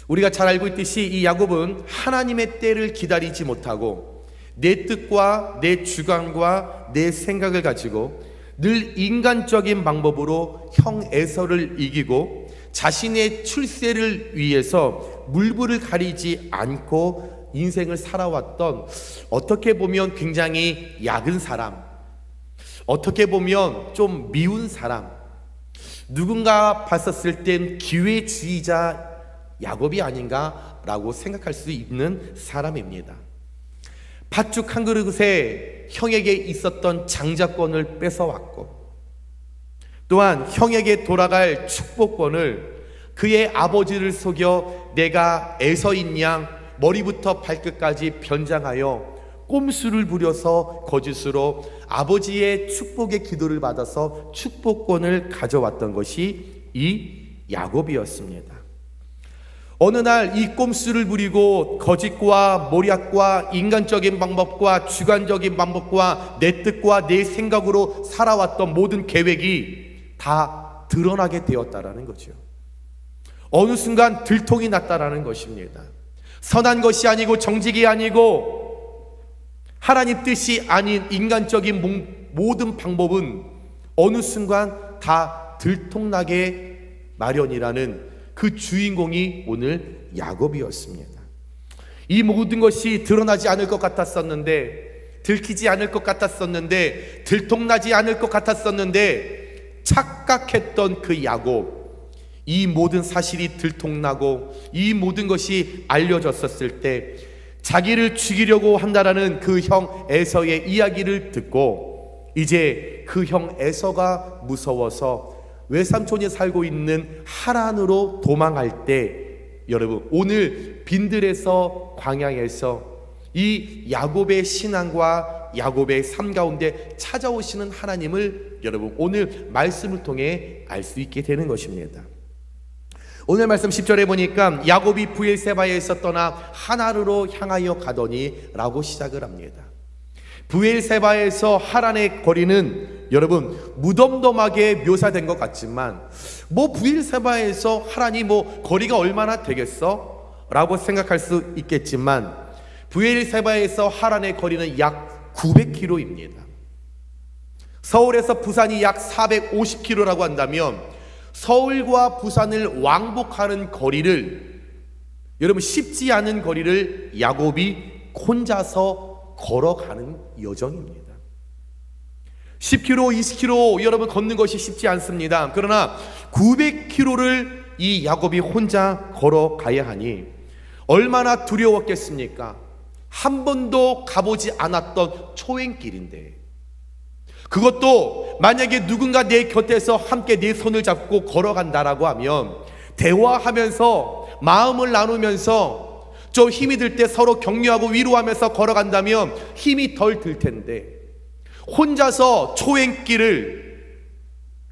우리가 잘 알고 있듯이 이 야곱은 하나님의 때를 기다리지 못하고 내 뜻과 내 주관과 내 생각을 가지고 늘 인간적인 방법으로 형 에서를 이기고 자신의 출세를 위해서 물불을 가리지 않고 인생을 살아왔던 어떻게 보면 굉장히 약은 사람, 어떻게 보면 좀 미운 사람, 누군가 봤었을 땐 기회주의자 야곱이 아닌가라고 생각할 수 있는 사람입니다. 팥죽 한 그릇에 형에게 있었던 장자권을 뺏어왔고 또한 형에게 돌아갈 축복권을 그의 아버지를 속여 내가 에서인 양 머리부터 발끝까지 변장하여 꼼수를 부려서 거짓으로 아버지의 축복의 기도를 받아서 축복권을 가져왔던 것이 이 야곱이었습니다. 어느 날 이 꼼수를 부리고 거짓과 모략과 인간적인 방법과 주관적인 방법과 내 뜻과 내 생각으로 살아왔던 모든 계획이 다 드러나게 되었다라는 거죠. 어느 순간 들통이 났다라는 것입니다. 선한 것이 아니고 정직이 아니고 하나님 뜻이 아닌 인간적인 모든 방법은 어느 순간 다 들통나게 마련이라는 그 주인공이 오늘 야곱이었습니다. 이 모든 것이 드러나지 않을 것 같았었는데, 들키지 않을 것 같았었는데, 들통나지 않을 것 같았었는데 착각했던 그 야곱, 이 모든 사실이 들통나고 이 모든 것이 알려졌었을 때 자기를 죽이려고 한다라는 그 형 에서의 이야기를 듣고 이제 그 형 에서가 무서워서 외삼촌이 살고 있는 하란으로 도망할 때, 여러분 오늘 빈들에서 광야에서 이 야곱의 신앙과 야곱의 삶 가운데 찾아오시는 하나님을 여러분 오늘 말씀을 통해 알 수 있게 되는 것입니다. 오늘 말씀 10절에 보니까 야곱이 브엘세바에서 떠나 하나르로 향하여 가더니 라고 시작을 합니다. 브엘세바에서 하란의 거리는 여러분 무덤덤하게 묘사된 것 같지만 브엘세바에서 하란이 거리가 얼마나 되겠어? 라고 생각할 수 있겠지만 브엘세바에서 하란의 거리는 약 900km입니다. 서울에서 부산이 약 450km라고 한다면 서울과 부산을 왕복하는 거리를, 여러분 쉽지 않은 거리를 야곱이 혼자서 걸어가는 여정입니다. 10km, 20km 여러분 걷는 것이 쉽지 않습니다. 그러나 900km를 이 야곱이 혼자 걸어가야 하니 얼마나 두려웠겠습니까? 한 번도 가보지 않았던 초행길인데, 그것도 만약에 누군가 내 곁에서 함께 내 손을 잡고 걸어간다라고 하면 대화하면서 마음을 나누면서 좀 힘이 들 때 서로 격려하고 위로하면서 걸어간다면 힘이 덜 들 텐데, 혼자서 초행길을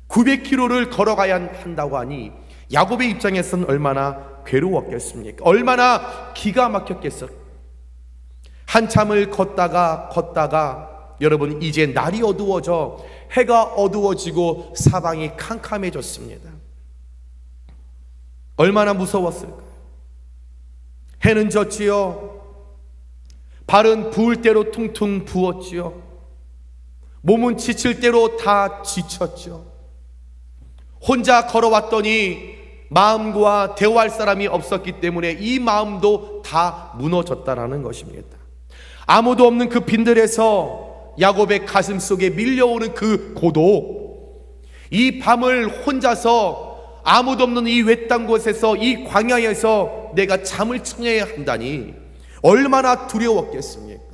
900km를 걸어가야 한다고 하니 야곱의 입장에서는 얼마나 괴로웠겠습니까? 얼마나 기가 막혔겠어. 한참을 걷다가 여러분 이제 날이 어두워져 해가 어두워지고 사방이 캄캄해졌습니다. 얼마나 무서웠을까요? 해는 졌지요. 발은 부을 대로 퉁퉁 부었지요. 몸은 지칠 대로 다 지쳤죠. 혼자 걸어왔더니 마음과 대화할 사람이 없었기 때문에 이 마음도 다 무너졌다라는 것입니다. 아무도 없는 그 빈들에서 야곱의 가슴 속에 밀려오는 그 고독, 이 밤을 혼자서 아무도 없는 이 외딴 곳에서, 이 광야에서 내가 잠을 청해야 한다니 얼마나 두려웠겠습니까?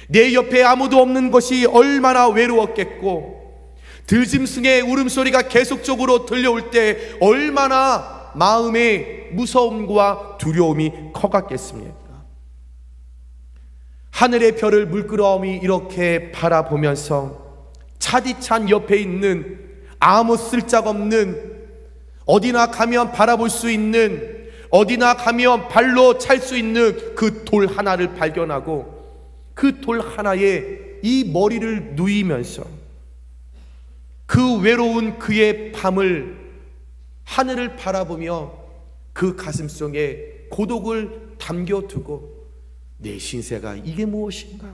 내 옆에 아무도 없는 것이 얼마나 외로웠겠고, 들짐승의 울음소리가 계속적으로 들려올 때 얼마나 마음의 무서움과 두려움이 커갔겠습니까? 하늘의 별을 물끄러미 이렇게 바라보면서 차디찬 옆에 있는 아무 쓸데없는, 어디나 가면 바라볼 수 있는, 어디나 가면 발로 찰 수 있는 그 돌 하나를 발견하고 그 돌 하나에 이 머리를 누이면서 그 외로운 그의 밤을, 하늘을 바라보며 그 가슴 속에 고독을 담겨두고, 내 신세가 이게 무엇인가?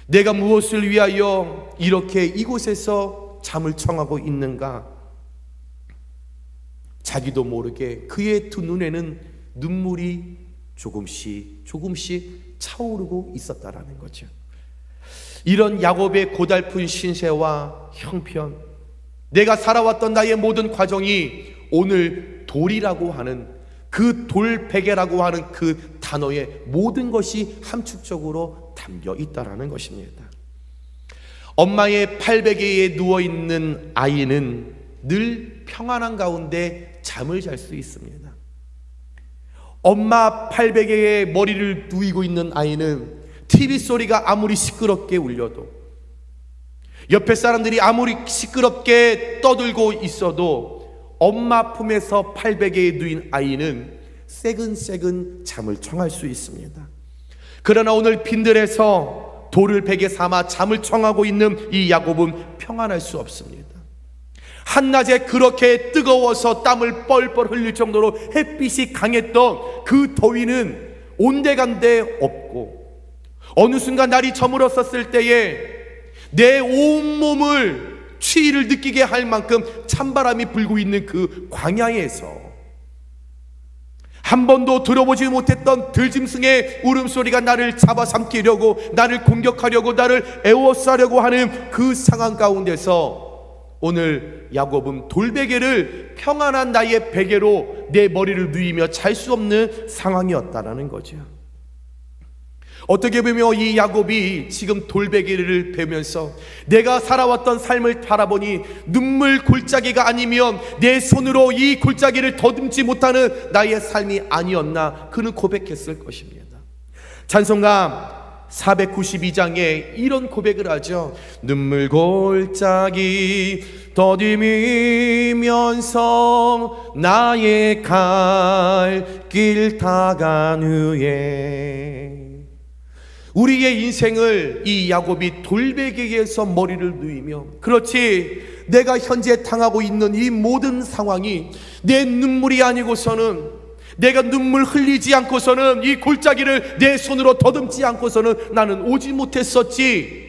내가 무엇을 위하여 이렇게 이곳에서 잠을 청하고 있는가? 자기도 모르게 그의 두 눈에는 눈물이 조금씩 차오르고 있었다라는 거죠. 이런 야곱의 고달픈 신세와 형편, 내가 살아왔던 나의 모든 과정이 오늘 돌이라고 하는, 그 돌베개라고 하는 그 단어에 모든 것이 함축적으로 담겨 있다라는 것입니다. 엄마의 팔베개에 누워있는 아이는 늘 평안한 가운데 잠을 잘 수 있습니다. 엄마 팔베개에 머리를 누이고 있는 아이는 TV 소리가 아무리 시끄럽게 울려도, 옆에 사람들이 아무리 시끄럽게 떠들고 있어도 엄마 품에서 팔베개에 누인 아이는 새근새근 잠을 청할 수 있습니다. 그러나 오늘 빈들에서 돌을 베개 삼아 잠을 청하고 있는 이 야곱은 평안할 수 없습니다. 한낮에 그렇게 뜨거워서 땀을 뻘뻘 흘릴 정도로 햇빛이 강했던 그 더위는 온데간데 없고, 어느 순간 날이 저물었었을 때에 내 온몸을 추위를 느끼게 할 만큼 찬바람이 불고 있는 그 광야에서 한 번도 들어보지 못했던 들짐승의 울음소리가 나를 잡아삼키려고, 나를 공격하려고, 나를 애워싸려고 하는 그 상황 가운데서 오늘 야곱은 돌베개를 평안한 나의 베개로 내 머리를 누이며 잘 수 없는 상황이었다라는 거죠. 어떻게 보면 이 야곱이 지금 돌베개를 베면서 내가 살아왔던 삶을 바라보니 눈물 골짜기가 아니면 내 손으로 이 골짜기를 더듬지 못하는 나의 삶이 아니었나, 그는 고백했을 것입니다. 찬송가 492장에 이런 고백을 하죠. 눈물 골짜기 더디미면서 나의 갈 길 다간 후에, 우리의 인생을 이 야곱이 돌베개에서 머리를 누이며, 그렇지, 내가 현재 당하고 있는 이 모든 상황이 내 눈물이 아니고서는, 내가 눈물 흘리지 않고서는, 이 골짜기를 내 손으로 더듬지 않고서는 나는 오지 못했었지.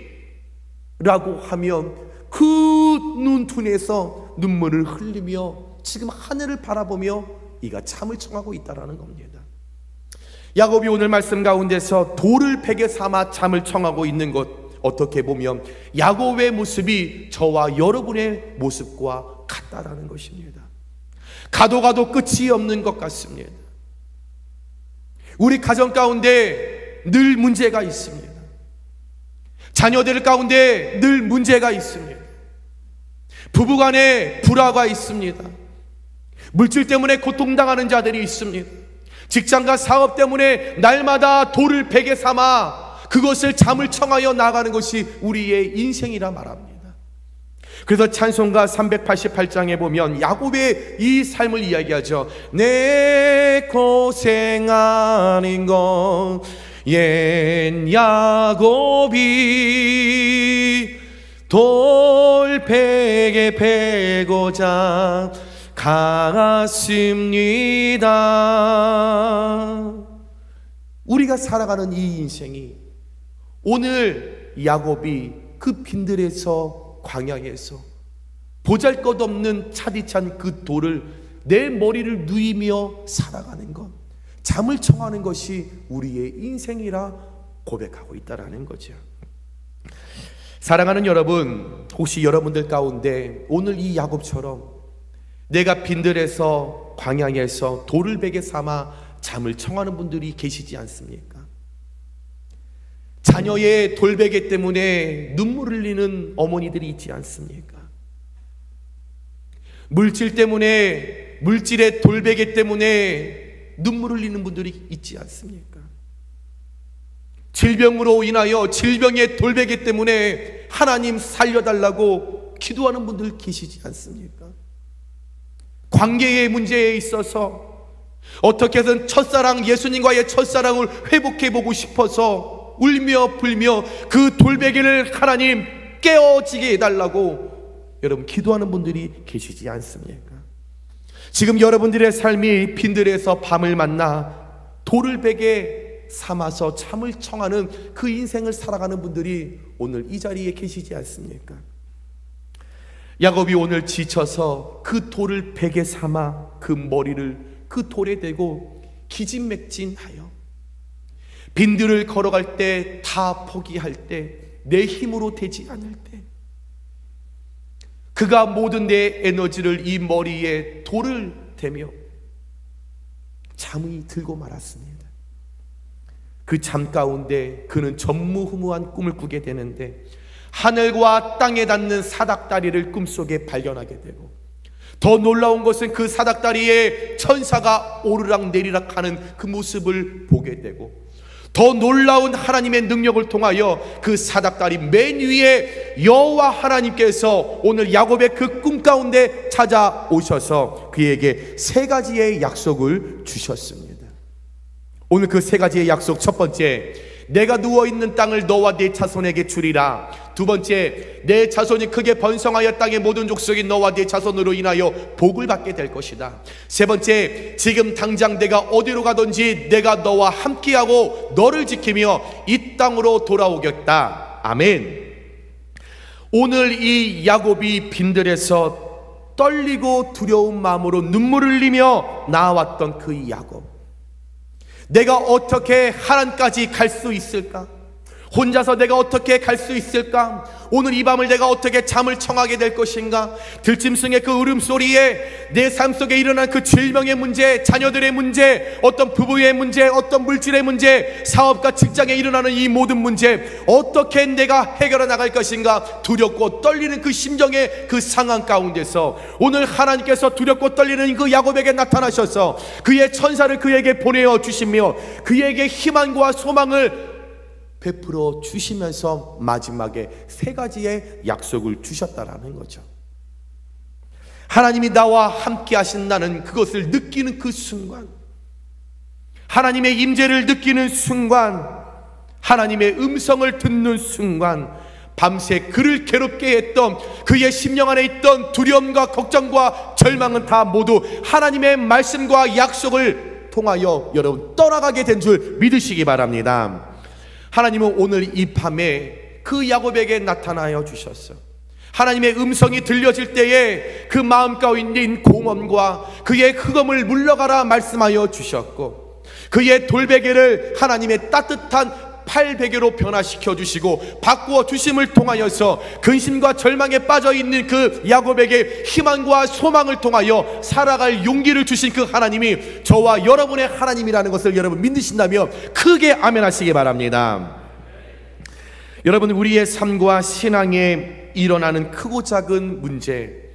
라고 하면 그 눈tun에서 눈물을 흘리며 지금 하늘을 바라보며 이가 잠을 청하고 있다라는 겁니다. 야곱이 오늘 말씀 가운데서 돌을 베개 삼아 잠을 청하고 있는 것, 어떻게 보면 야곱의 모습이 저와 여러분의 모습과 같다라는 것입니다. 가도 가도 끝이 없는 것 같습니다. 우리 가정 가운데 늘 문제가 있습니다. 자녀들 가운데 늘 문제가 있습니다. 부부간에 불화가 있습니다. 물질 때문에 고통당하는 자들이 있습니다. 직장과 사업 때문에 날마다 돌을 베개 삼아 그것을 잠을 청하여 나가는 것이 우리의 인생이라 말합니다. 그래서 찬송가 388장에 보면 야곱의 이 삶을 이야기하죠. 내 고생 아닌 것 옛 야곱이 돌베개 베고자 갔습니다. 우리가 살아가는 이 인생이 오늘 야곱이 그 빈들에서 광야에서 보잘것없는 차디찬 그 돌을 내 머리를 누이며 살아가는 것, 잠을 청하는 것이 우리의 인생이라 고백하고 있다라는 거죠. 사랑하는 여러분, 혹시 여러분들 가운데 오늘 이 야곱처럼 내가 빈들에서 광야에서 돌을 베개 삼아 잠을 청하는 분들이 계시지 않습니까? 자녀의 돌베개 때문에 눈물을 흘리는 어머니들이 있지 않습니까? 물질 때문에, 물질의 돌베개 때문에 눈물을 흘리는 분들이 있지 않습니까? 질병으로 인하여 질병의 돌베개 때문에 하나님 살려달라고 기도하는 분들 계시지 않습니까? 관계의 문제에 있어서 어떻게든 첫사랑, 예수님과의 첫사랑을 회복해보고 싶어서 울며 불며 그 돌베개를 하나님 깨어지게 해달라고 여러분 기도하는 분들이 계시지 않습니까? 지금 여러분들의 삶이 빈들에서 밤을 만나 돌을 베개 삼아서 잠을 청하는 그 인생을 살아가는 분들이 오늘 이 자리에 계시지 않습니까? 야곱이 오늘 지쳐서 그 돌을 베개 삼아 그 머리를 그 돌에 대고 기진맥진하여 빈들을 걸어갈 때 다 포기할 때 내 힘으로 되지 않을 때 그가 모든 내 에너지를 이 머리에 돌을 대며 잠이 들고 말았습니다. 그 잠 가운데 그는 전무후무한 꿈을 꾸게 되는데 하늘과 땅에 닿는 사닥다리를 꿈속에 발견하게 되고 더 놀라운 것은 그 사닥다리에 천사가 오르락 내리락 하는 그 모습을 보게 되고 더 놀라운 하나님의 능력을 통하여 그 사닥다리 맨 위에 여호와 하나님께서 오늘 야곱의 그 꿈 가운데 찾아오셔서 그에게 세 가지의 약속을 주셨습니다. 오늘 그 세 가지의 약속, 첫 번째, 내가 누워있는 땅을 너와 네 자손에게 주리라. 두 번째, 내 자손이 크게 번성하여 땅의 모든 족속이 너와 네 자손으로 인하여 복을 받게 될 것이다. 세 번째, 지금 당장 내가 어디로 가든지 내가 너와 함께하고 너를 지키며 이 땅으로 돌아오겠다. 아멘. 오늘 이 야곱이 빈들에서 떨리고 두려운 마음으로 눈물을 흘리며 나아왔던 그 야곱, 내가 어떻게 하란까지 갈 수 있을까? 혼자서 내가 어떻게 갈 수 있을까? 오늘 이 밤을 내가 어떻게 잠을 청하게 될 것인가? 들짐승의 그 울음소리에 내 삶 속에 일어난 그 질병의 문제, 자녀들의 문제, 어떤 부부의 문제, 어떤 물질의 문제, 사업과 직장에 일어나는 이 모든 문제, 어떻게 내가 해결해 나갈 것인가? 두렵고 떨리는 그 심정의 그 상황 가운데서 오늘 하나님께서 두렵고 떨리는 그 야곱에게 나타나셔서 그의 천사를 그에게 보내어 주시며 그에게 희망과 소망을 베풀어 주시면서 마지막에 세 가지의 약속을 주셨다라는 거죠. 하나님이 나와 함께 하신다는 그것을 느끼는 그 순간, 하나님의 임재를 느끼는 순간, 하나님의 음성을 듣는 순간, 밤새 그를 괴롭게 했던 그의 심령 안에 있던 두려움과 걱정과 절망은 다 모두 하나님의 말씀과 약속을 통하여 여러분 떠나가게 된 줄 믿으시기 바랍니다. 하나님은 오늘 이 밤에 그 야곱에게 나타나여 주셨어요. 하나님의 음성이 들려질 때에 그 마음 가운데 있는 공허함과 그의 흑암을 물러가라 말씀하여 주셨고, 그의 돌베개를 하나님의 따뜻한 팔베개로 변화시켜 주시고 바꾸어 주심을 통하여서 근심과 절망에 빠져 있는 그 야곱에게 희망과 소망을 통하여 살아갈 용기를 주신 그 하나님이 저와 여러분의 하나님이라는 것을 여러분 믿으신다면 크게 아멘 하시기 바랍니다. 여러분, 우리의 삶과 신앙에 일어나는 크고 작은 문제,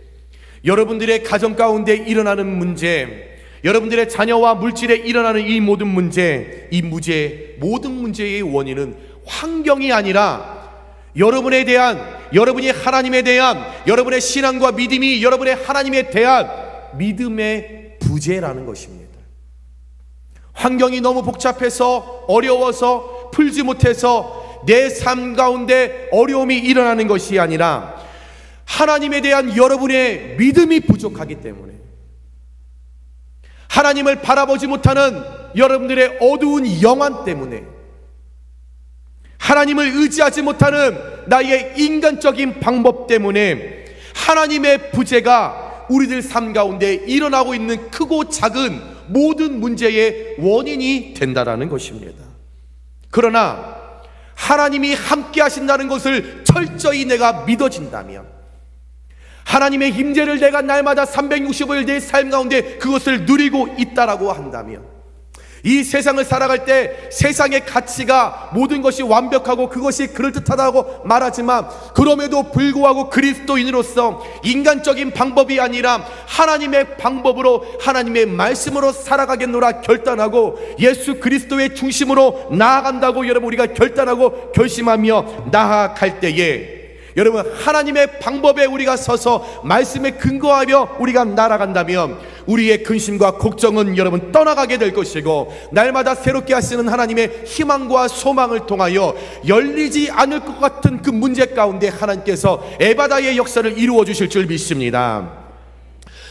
여러분들의 가정 가운데 일어나는 문제, 여러분들의 자녀와 물질에 일어나는 이 모든 문제, 모든 문제의 원인은 환경이 아니라 여러분에 대한, 여러분이 하나님에 대한 여러분의 신앙과 믿음이 여러분의 하나님에 대한 믿음의 부재라는 것입니다. 환경이 너무 복잡해서 어려워서 풀지 못해서 내 삶 가운데 어려움이 일어나는 것이 아니라 하나님에 대한 여러분의 믿음이 부족하기 때문에, 하나님을 바라보지 못하는 여러분들의 어두운 영안 때문에, 하나님을 의지하지 못하는 나의 인간적인 방법 때문에 하나님의 부재가 우리들 삶 가운데 일어나고 있는 크고 작은 모든 문제의 원인이 된다라는 것입니다. 그러나 하나님이 함께 하신다는 것을 철저히 내가 믿어진다면, 하나님의 임재를 내가 날마다 365일 내 삶 가운데 그것을 누리고 있다라고 한다면, 이 세상을 살아갈 때 세상의 가치가 모든 것이 완벽하고 그것이 그럴듯하다고 말하지만, 그럼에도 불구하고 그리스도인으로서 인간적인 방법이 아니라 하나님의 방법으로, 하나님의 말씀으로 살아가겠노라 결단하고 예수 그리스도의 중심으로 나아간다고 여러분 우리가 결단하고 결심하며 나아갈 때에, 여러분 하나님의 방법에 우리가 서서 말씀에 근거하며 우리가 날아간다면 우리의 근심과 걱정은 여러분 떠나가게 될 것이고, 날마다 새롭게 하시는 하나님의 희망과 소망을 통하여 열리지 않을 것 같은 그 문제 가운데 하나님께서 에바다의 역사를 이루어 주실 줄 믿습니다.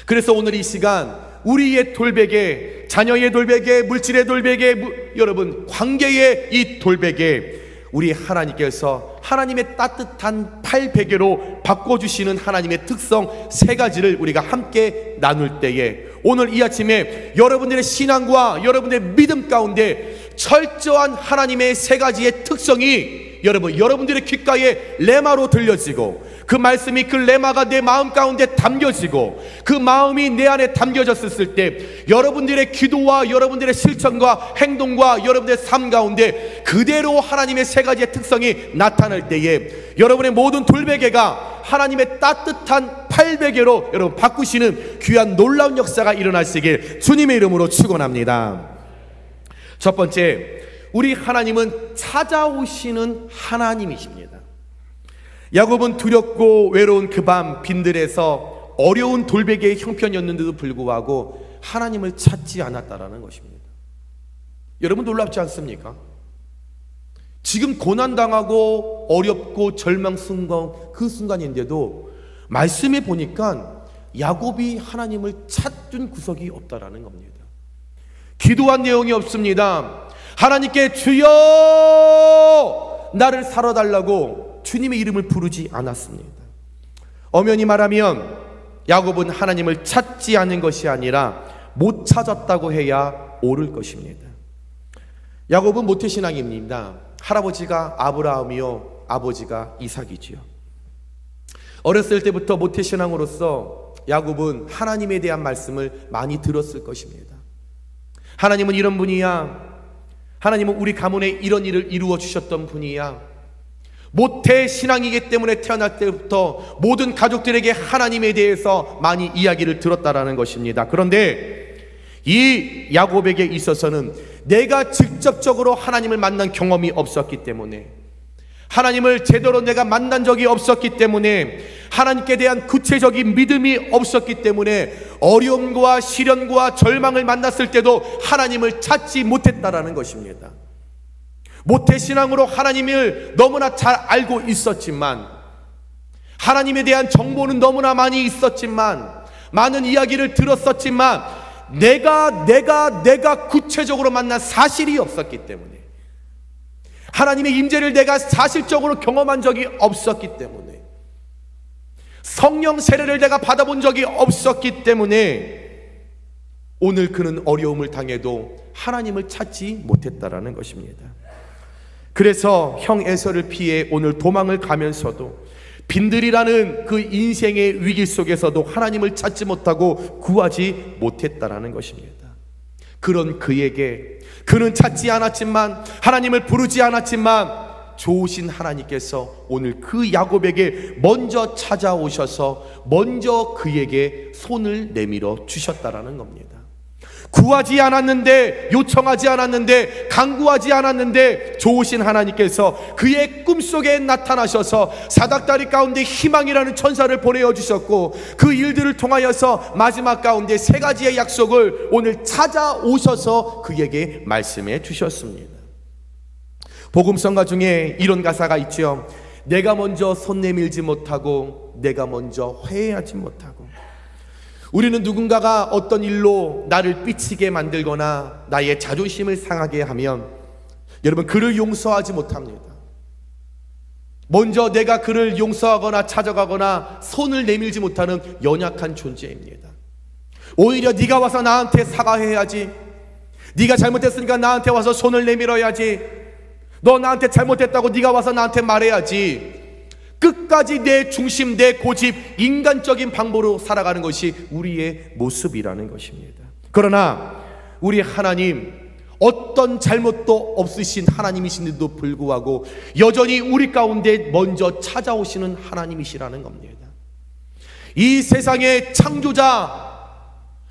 그래서 오늘 이 시간 우리의 돌베개, 자녀의 돌베개, 물질의 돌베개, 여러분 관계의 이 돌베개, 우리 하나님께서 하나님의 따뜻한 팔베개로 바꿔주시는 하나님의 특성 세 가지를 우리가 함께 나눌 때에, 오늘 이 아침에 여러분들의 신앙과 여러분들의 믿음 가운데 철저한 하나님의 세 가지의 특성이 여러분들의 귓가에 레마로 들려지고, 그 말씀이 그 레마가 내 마음 가운데 담겨지고, 그 마음이 내 안에 담겨졌을 때 여러분들의 기도와 여러분들의 실천과 행동과 여러분들의 삶 가운데 그대로 하나님의 세 가지의 특성이 나타날 때에 여러분의 모든 돌베개가 하나님의 따뜻한 팔베개로 여러분 바꾸시는 귀한 놀라운 역사가 일어나시길 주님의 이름으로 축원합니다. 첫 번째, 우리 하나님은 찾아오시는 하나님이십니다. 야곱은 두렵고 외로운 그 밤 빈들에서 어려운 돌베개의 형편이었는데도 불구하고 하나님을 찾지 않았다라는 것입니다. 여러분 놀랍지 않습니까? 지금 고난당하고 어렵고 절망스러운 그 순간인데도 말씀에 보니까 야곱이 하나님을 찾은 구석이 없다라는 겁니다. 기도한 내용이 없습니다. 하나님께 주여 나를 살아달라고 주님의 이름을 부르지 않았습니다. 엄연히 말하면 야곱은 하나님을 찾지 않은 것이 아니라 못 찾았다고 해야 옳을 것입니다. 야곱은 모태신앙입니다. 할아버지가 아브라함이요 아버지가 이삭이지요. 어렸을 때부터 모태신앙으로서 야곱은 하나님에 대한 말씀을 많이 들었을 것입니다. 하나님은 이런 분이야, 하나님은 우리 가문에 이런 일을 이루어 주셨던 분이야. 모태 신앙이기 때문에 태어날 때부터 모든 가족들에게 하나님에 대해서 많이 이야기를 들었다라는 것입니다. 그런데 이 야곱에게 있어서는 내가 직접적으로 하나님을 만난 경험이 없었기 때문에, 하나님을 제대로 내가 만난 적이 없었기 때문에, 하나님께 대한 구체적인 믿음이 없었기 때문에 어려움과 시련과 절망을 만났을 때도 하나님을 찾지 못했다라는 것입니다. 모태신앙으로 하나님을 너무나 잘 알고 있었지만, 하나님에 대한 정보는 너무나 많이 있었지만, 많은 이야기를 들었었지만 내가 구체적으로 만난 사실이 없었기 때문에, 하나님의 임재를 내가 사실적으로 경험한 적이 없었기 때문에, 성령 세례를 내가 받아본 적이 없었기 때문에 오늘 그는 어려움을 당해도 하나님을 찾지 못했다라는 것입니다. 그래서 형 에서를 피해 오늘 도망을 가면서도 빈들이라는 그 인생의 위기 속에서도 하나님을 찾지 못하고 구하지 못했다라는 것입니다. 그런 그에게, 그는 찾지 않았지만, 하나님을 부르지 않았지만 좋으신 하나님께서 오늘 그 야곱에게 먼저 찾아오셔서 먼저 그에게 손을 내밀어 주셨다라는 겁니다. 구하지 않았는데, 요청하지 않았는데, 간구하지 않았는데 좋으신 하나님께서 그의 꿈속에 나타나셔서 사닥다리 가운데 희망이라는 천사를 보내어 주셨고, 그 일들을 통하여서 마지막 가운데 세 가지의 약속을 오늘 찾아오셔서 그에게 말씀해 주셨습니다. 복음성가 중에 이런 가사가 있죠. 내가 먼저 손 내밀지 못하고 내가 먼저 회개하지 못하고. 우리는 누군가가 어떤 일로 나를 삐치게 만들거나 나의 자존심을 상하게 하면 여러분 그를 용서하지 못합니다. 먼저 내가 그를 용서하거나 찾아가거나 손을 내밀지 못하는 연약한 존재입니다. 오히려 네가 와서 나한테 사과해야지, 네가 잘못했으니까 나한테 와서 손을 내밀어야지, 너 나한테 잘못했다고 네가 와서 나한테 말해야지, 끝까지 내 중심, 내 고집, 인간적인 방법으로 살아가는 것이 우리의 모습이라는 것입니다. 그러나 우리 하나님, 어떤 잘못도 없으신 하나님이신데도 불구하고 여전히 우리 가운데 먼저 찾아오시는 하나님이시라는 겁니다. 이 세상의 창조자,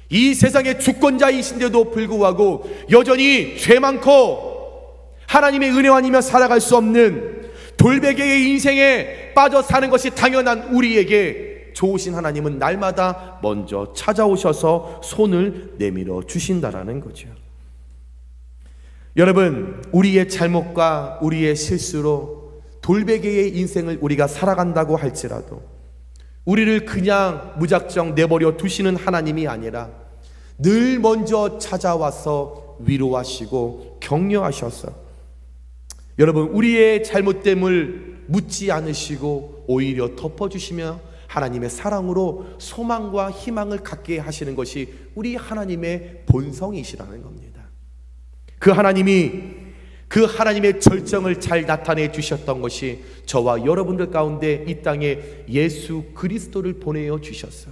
이 세상의 주권자이신데도 불구하고 여전히 죄 많고 하나님의 은혜 아니면 살아갈 수 없는 돌베개의 인생에 빠져 사는 것이 당연한 우리에게 좋으신 하나님은 날마다 먼저 찾아오셔서 손을 내밀어 주신다라는 거죠. 여러분, 우리의 잘못과 우리의 실수로 돌베개의 인생을 우리가 살아간다고 할지라도 우리를 그냥 무작정 내버려 두시는 하나님이 아니라 늘 먼저 찾아와서 위로하시고 격려하셔서 여러분 우리의 잘못됨을 묻지 않으시고 오히려 덮어주시며 하나님의 사랑으로 소망과 희망을 갖게 하시는 것이 우리 하나님의 본성이시라는 겁니다. 그 하나님의 절정을 잘 나타내 주셨던 것이 저와 여러분들 가운데 이 땅에 예수 그리스도를 보내어 주셨어.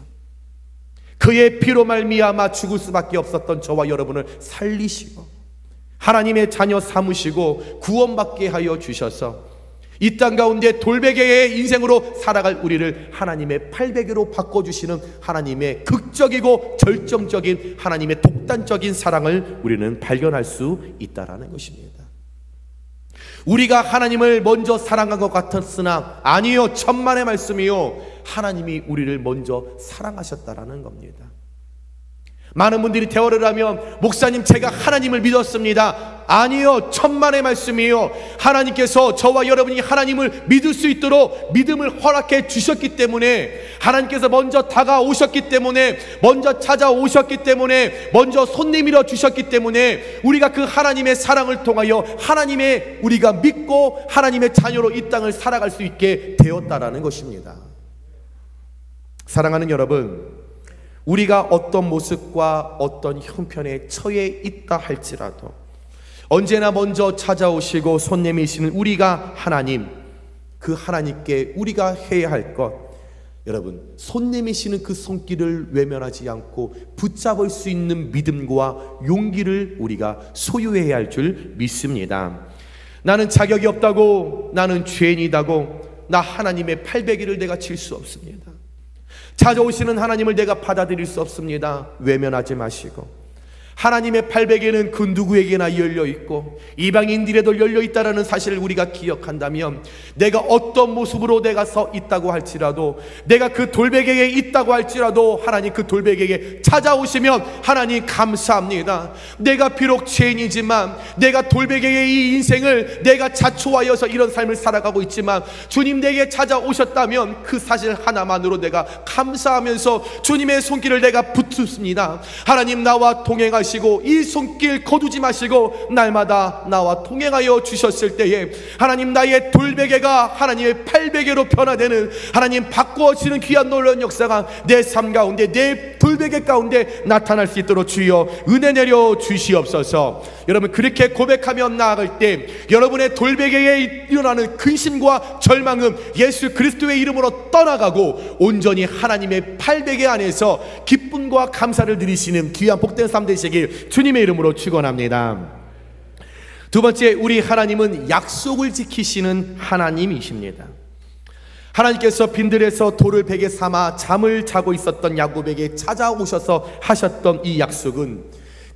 그의 피로 말미암아 죽을 수밖에 없었던 저와 여러분을 살리시고 하나님의 자녀 삼으시고 구원받게 하여 주셔서 이 땅 가운데 돌베개의 인생으로 살아갈 우리를 하나님의 팔베개로 바꿔주시는 하나님의 극적이고 절정적인 하나님의 독단적인 사랑을 우리는 발견할 수 있다는 것입니다. 우리가 하나님을 먼저 사랑한 것 같았으나 아니요, 천만의 말씀이요, 하나님이 우리를 먼저 사랑하셨다라는 겁니다. 많은 분들이 대화를 하면 목사님 제가 하나님을 믿었습니다. 아니요, 천만의 말씀이요, 하나님께서 저와 여러분이 하나님을 믿을 수 있도록 믿음을 허락해 주셨기 때문에, 하나님께서 먼저 다가오셨기 때문에, 먼저 찾아오셨기 때문에, 먼저 손 내밀어 주셨기 때문에 우리가 그 하나님의 사랑을 통하여 하나님의 우리가 믿고 하나님의 자녀로 이 땅을 살아갈 수 있게 되었다라는 것입니다. 사랑하는 여러분, 우리가 어떤 모습과 어떤 형편에 처해 있다 할지라도 언제나 먼저 찾아오시고 손 내미시는 우리가 하나님, 그 하나님께 우리가 해야 할 것, 여러분 손 내미시는 그 손길을 외면하지 않고 붙잡을 수 있는 믿음과 용기를 우리가 소유해야 할 줄 믿습니다. 나는 자격이 없다고, 나는 죄인이다고 나 하나님의 팔베개를 내가 칠 수 없습니다. 찾아오시는 하나님을 내가 받아들일 수 없습니다. 외면하지 마시고, 하나님의 팔베개는 그 누구에게나 열려있고 이방인들에도 열려있다는 사실을 우리가 기억한다면, 내가 어떤 모습으로 내가 서 있다고 할지라도, 내가 그 돌베개에 있다고 할지라도 하나님 그 돌베개에 찾아오시면 하나님 감사합니다. 내가 비록 죄인이지만, 내가 돌베개의 이 인생을 내가 자초하여서 이런 삶을 살아가고 있지만 주님 내게 찾아오셨다면 그 사실 하나만으로 내가 감사하면서 주님의 손길을 내가 붙습니다. 하나님 나와 동행하시고 마시고 이 손길 거두지 마시고 날마다 나와 동행하여 주셨을 때에 하나님, 나의 돌베개가 하나님의 팔베개로 변화되는, 하나님 바꾸어지는 귀한 놀라운 역사가 내 삶 가운데, 내 돌베개 가운데 나타날 수 있도록 주여 은혜 내려 주시옵소서. 여러분, 그렇게 고백하며 나아갈 때 여러분의 돌베개에 일어나는 근심과 절망은 예수 그리스도의 이름으로 떠나가고 온전히 하나님의 팔베개 안에서 기쁨과 감사를 누리시는 귀한 복된 삶 되시길 주님의 이름으로 축원합니다. 두 번째, 우리 하나님은 약속을 지키시는 하나님이십니다. 하나님께서 빈들에서 돌을 베개 삼아 잠을 자고 있었던 야곱에게 찾아오셔서 하셨던 이 약속은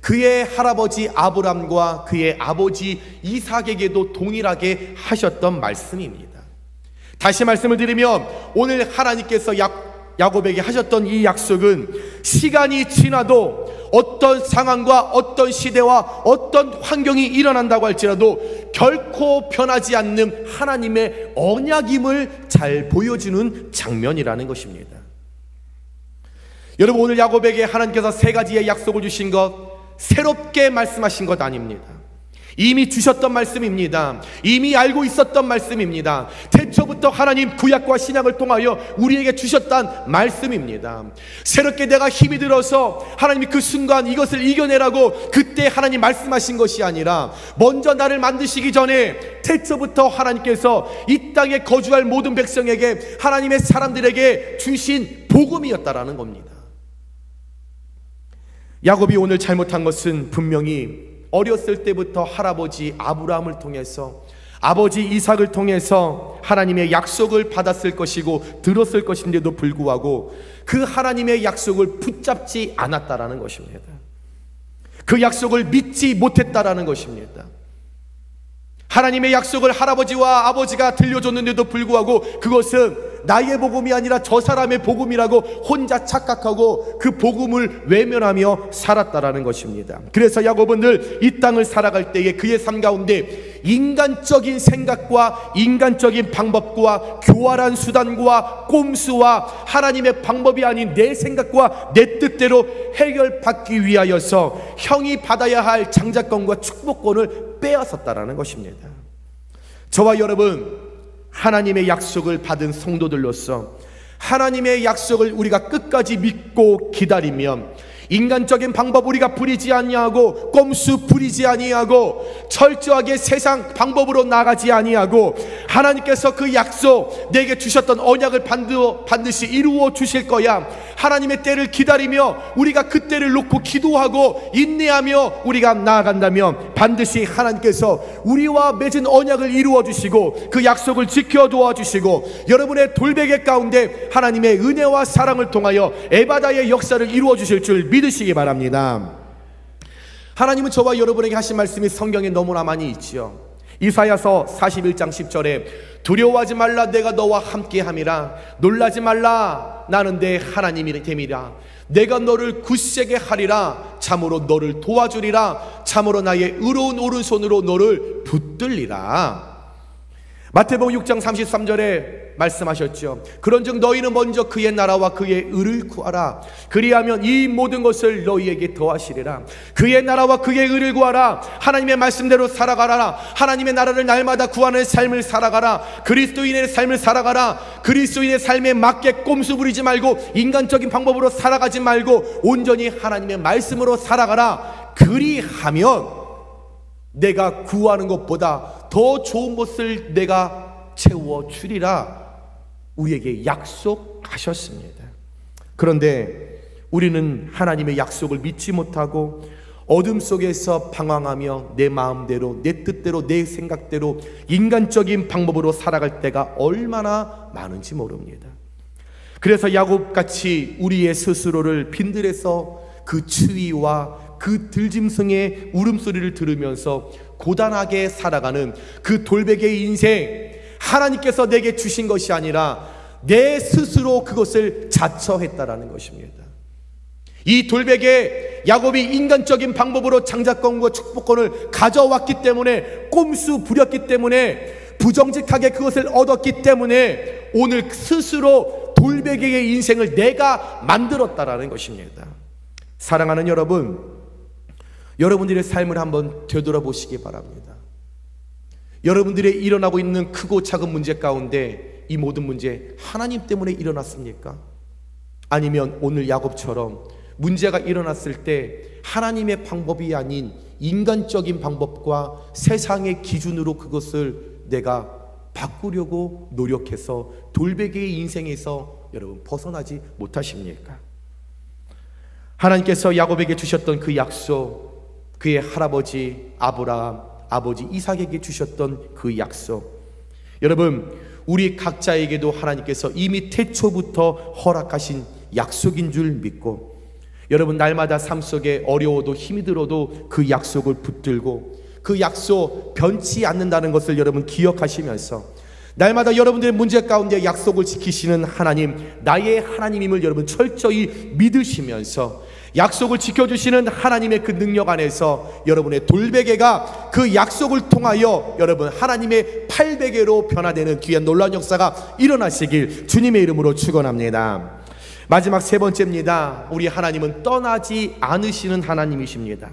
그의 할아버지 아브람과 그의 아버지 이삭에게도 동일하게 하셨던 말씀입니다. 다시 말씀을 드리면 오늘 하나님께서 야곱에게 하셨던 이 약속은 시간이 지나도 어떤 상황과 어떤 시대와 어떤 환경이 일어난다고 할지라도 결코 변하지 않는 하나님의 언약임을 잘 보여주는 장면이라는 것입니다. 여러분, 오늘 야곱에게 하나님께서 세 가지의 약속을 주신 것, 새롭게 말씀하신 것 아닙니다. 이미 주셨던 말씀입니다. 이미 알고 있었던 말씀입니다. 태초부터 하나님 구약과 신약을 통하여 우리에게 주셨던 말씀입니다. 새롭게 내가 힘이 들어서 하나님이 그 순간 이것을 이겨내라고 그때 하나님 말씀하신 것이 아니라 먼저 나를 만드시기 전에 태초부터 하나님께서 이 땅에 거주할 모든 백성에게, 하나님의 사람들에게 주신 복음이었다라는 겁니다. 야곱이 오늘 잘못한 것은 분명히 어렸을 때부터 할아버지 아브라함을 통해서, 아버지 이삭을 통해서 하나님의 약속을 받았을 것이고 들었을 것인데도 불구하고 그 하나님의 약속을 붙잡지 않았다라는 것입니다. 그 약속을 믿지 못했다라는 것입니다. 하나님의 약속을 할아버지와 아버지가 들려줬는데도 불구하고 그것은 나의 복음이 아니라 저 사람의 복음이라고 혼자 착각하고 그 복음을 외면하며 살았다라는 것입니다. 그래서 야곱은 늘 이 땅을 살아갈 때에 그의 삶 가운데 인간적인 생각과 인간적인 방법과 교활한 수단과 꼼수와 하나님의 방법이 아닌 내 생각과 내 뜻대로 해결받기 위하여서 형이 받아야 할 장자권과 축복권을 빼앗았다라는 것입니다. 저와 여러분, 하나님의 약속을 받은 성도들로서 하나님의 약속을 우리가 끝까지 믿고 기다리면 인간적인 방법 우리가 부리지 아니하고 꼼수 부리지 아니하고 철저하게 세상 방법으로 나가지 아니하고 하나님께서 그 약속 내게 주셨던 언약을 반드시 이루어 주실 거야. 하나님의 때를 기다리며 우리가 그 때를 놓고 기도하고 인내하며 우리가 나아간다면 반드시 하나님께서 우리와 맺은 언약을 이루어 주시고 그 약속을 지켜 도와주시고 여러분의 돌베개 가운데 하나님의 은혜와 사랑을 통하여 에바다의 역사를 이루어 주실 줄 믿으시기 바랍니다. 하나님은 저와 여러분에게 하신 말씀이 성경에 너무나 많이 있지요. 이사야서 41장 10절에 두려워하지 말라, 내가 너와 함께함이라. 놀라지 말라, 나는 내 하나님이 됨이라. 내가 너를 굳세게 하리라. 참으로 너를 도와주리라. 참으로 나의 의로운 오른손으로 너를 붙들리라. 마태복음 6장 33절에 말씀하셨죠. 그런즉 너희는 먼저 그의 나라와 그의 의를 구하라. 그리하면 이 모든 것을 너희에게 더하시리라. 그의 나라와 그의 의를 구하라. 하나님의 말씀대로 살아가라. 하나님의 나라를 날마다 구하는 삶을 살아가라. 그리스도인의 삶을 살아가라. 그리스도인의 삶에 맞게 꼼수 부리지 말고 인간적인 방법으로 살아가지 말고 온전히 하나님의 말씀으로 살아가라. 그리하면 내가 구하는 것보다 더 좋은 것을 내가 채워 주리라. 우리에게 약속하셨습니다. 그런데 우리는 하나님의 약속을 믿지 못하고 어둠 속에서 방황하며 내 마음대로, 내 뜻대로, 내 생각대로 인간적인 방법으로 살아갈 때가 얼마나 많은지 모릅니다. 그래서 야곱같이 우리의 스스로를 빈들에서 그 추위와 그 들짐승의 울음소리를 들으면서 고단하게 살아가는 그 돌베개의 인생, 하나님께서 내게 주신 것이 아니라 내 스스로 그것을 자처했다라는 것입니다. 이 돌베개, 야곱이 인간적인 방법으로 장자권과 축복권을 가져왔기 때문에, 꼼수 부렸기 때문에, 부정직하게 그것을 얻었기 때문에 오늘 스스로 돌베개의 인생을 내가 만들었다라는 것입니다. 사랑하는 여러분, 여러분들의 삶을 한번 되돌아보시기 바랍니다. 여러분들의 일어나고 있는 크고 작은 문제 가운데 이 모든 문제 하나님 때문에 일어났습니까? 아니면 오늘 야곱처럼 문제가 일어났을 때 하나님의 방법이 아닌 인간적인 방법과 세상의 기준으로 그것을 내가 바꾸려고 노력해서 돌베개의 인생에서 여러분 벗어나지 못하십니까? 하나님께서 야곱에게 주셨던 그 약속, 그의 할아버지 아브라함, 아버지 이삭에게 주셨던 그 약속, 여러분 우리 각자에게도 하나님께서 이미 태초부터 허락하신 약속인 줄 믿고, 여러분 날마다 삶 속에 어려워도 힘이 들어도 그 약속을 붙들고 그 약속 변치 않는다는 것을 여러분 기억하시면서 날마다 여러분들의 문제 가운데 약속을 지키시는 하나님, 나의 하나님임을 여러분 철저히 믿으시면서 약속을 지켜주시는 하나님의 그 능력 안에서 여러분의 돌베개가 그 약속을 통하여 여러분 하나님의 팔베개로 변화되는 귀한 놀라운 역사가 일어나시길 주님의 이름으로 축원합니다. 마지막 세 번째입니다. 우리 하나님은 떠나지 않으시는 하나님이십니다.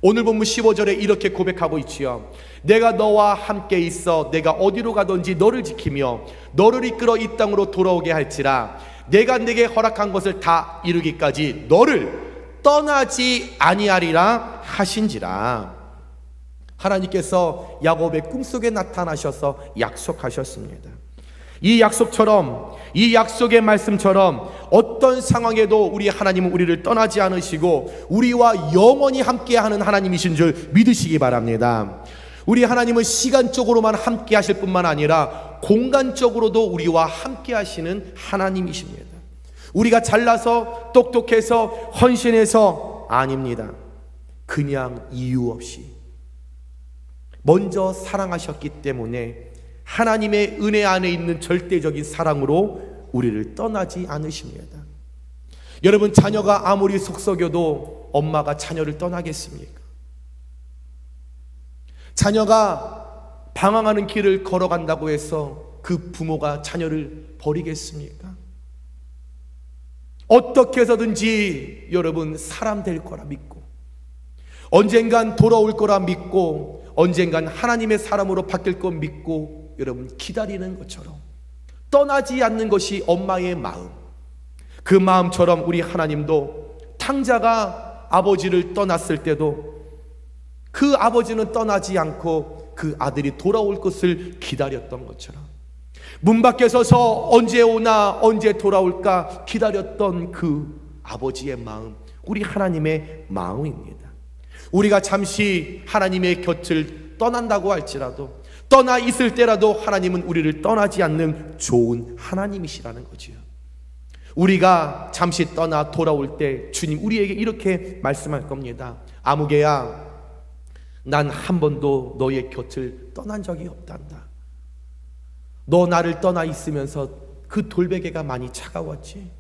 오늘 본문 15절에 이렇게 고백하고 있지요. 내가 너와 함께 있어 내가 어디로 가든지 너를 지키며 너를 이끌어 이 땅으로 돌아오게 할지라. 내가 내게 허락한 것을 다 이루기까지 너를 떠나지 아니하리라 하신지라. 하나님께서 야곱의 꿈속에 나타나셔서 약속하셨습니다. 이 약속처럼, 이 약속의 말씀처럼 어떤 상황에도 우리 하나님은 우리를 떠나지 않으시고 우리와 영원히 함께하는 하나님이신 줄 믿으시기 바랍니다. 우리 하나님은 시간적으로만 함께 하실 뿐만 아니라 공간적으로도 우리와 함께 하시는 하나님이십니다. 우리가 잘나서 똑똑해서 헌신해서 아닙니다. 그냥 이유 없이 먼저 사랑하셨기 때문에 하나님의 은혜 안에 있는 절대적인 사랑으로 우리를 떠나지 않으십니다. 여러분, 자녀가 아무리 속썩여도 엄마가 자녀를 떠나겠습니까? 자녀가 방황하는 길을 걸어간다고 해서 그 부모가 자녀를 버리겠습니까? 어떻게 해서든지 여러분 사람 될 거라 믿고 언젠간 돌아올 거라 믿고 언젠간 하나님의 사람으로 바뀔 거 믿고 여러분 기다리는 것처럼 떠나지 않는 것이 엄마의 마음, 그 마음처럼 우리 하나님도 탕자가 아버지를 떠났을 때도 그 아버지는 떠나지 않고 그 아들이 돌아올 것을 기다렸던 것처럼 문 밖에 서서 언제 오나 언제 돌아올까 기다렸던 그 아버지의 마음, 우리 하나님의 마음입니다. 우리가 잠시 하나님의 곁을 떠난다고 할지라도, 떠나 있을 때라도 하나님은 우리를 떠나지 않는 좋은 하나님이시라는 거지요. 우리가 잠시 떠나 돌아올 때 주님 우리에게 이렇게 말씀할 겁니다. 아무개야, 난 한 번도 너의 곁을 떠난 적이 없단다. 너 나를 떠나 있으면서 그 돌베개가 많이 차가웠지,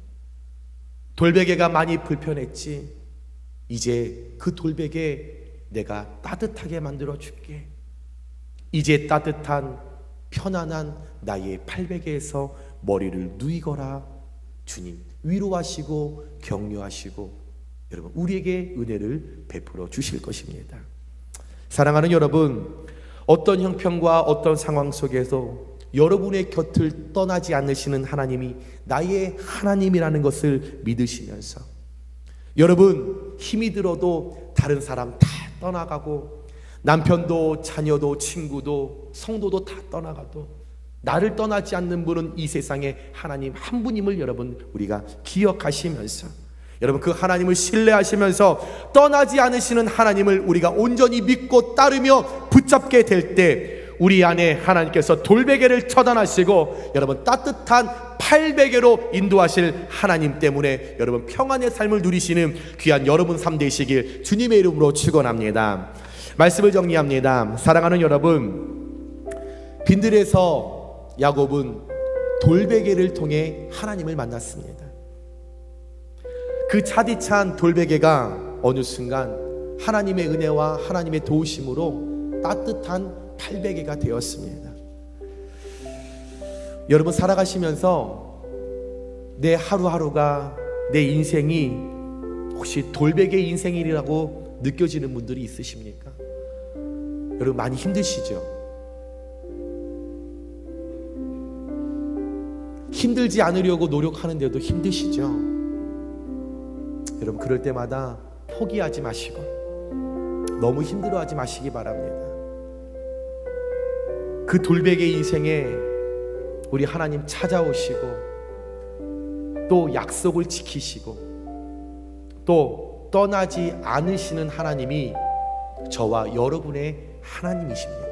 돌베개가 많이 불편했지. 이제 그 돌베개 내가 따뜻하게 만들어 줄게. 이제 따뜻한 편안한 나의 팔베개에서 머리를 누이거라. 주님 위로하시고 격려하시고 여러분 우리에게 은혜를 베풀어 주실 것입니다. 사랑하는 여러분, 어떤 형편과 어떤 상황 속에서 여러분의 곁을 떠나지 않으시는 하나님이 나의 하나님이라는 것을 믿으시면서, 여러분 힘이 들어도 다른 사람 다 떠나가고 남편도 자녀도 친구도 성도도 다 떠나가도 나를 떠나지 않는 분은 이 세상에 하나님 한 분임을 여러분 우리가 기억하시면서, 여러분 그 하나님을 신뢰하시면서 떠나지 않으시는 하나님을 우리가 온전히 믿고 따르며 붙잡게 될 때 우리 안에 하나님께서 돌베개를 처단하시고 여러분 따뜻한 팔베개로 인도하실 하나님 때문에 여러분 평안의 삶을 누리시는 귀한 여러분 삶 되시길 주님의 이름으로 축원합니다. 말씀을 정리합니다. 사랑하는 여러분, 빈들에서 야곱은 돌베개를 통해 하나님을 만났습니다. 그 차디찬 돌베개가 어느 순간 하나님의 은혜와 하나님의 도우심으로 따뜻한 팔베개가 되었습니다. 여러분 살아가시면서 내 하루하루가, 내 인생이 혹시 돌베개 인생이라고 느껴지는 분들이 있으십니까? 여러분 많이 힘드시죠? 힘들지 않으려고 노력하는데도 힘드시죠? 여러분 그럴 때마다 포기하지 마시고 너무 힘들어하지 마시기 바랍니다. 그 돌베개 인생에 우리 하나님 찾아오시고 또 약속을 지키시고 또 떠나지 않으시는 하나님이 저와 여러분의 하나님이십니다.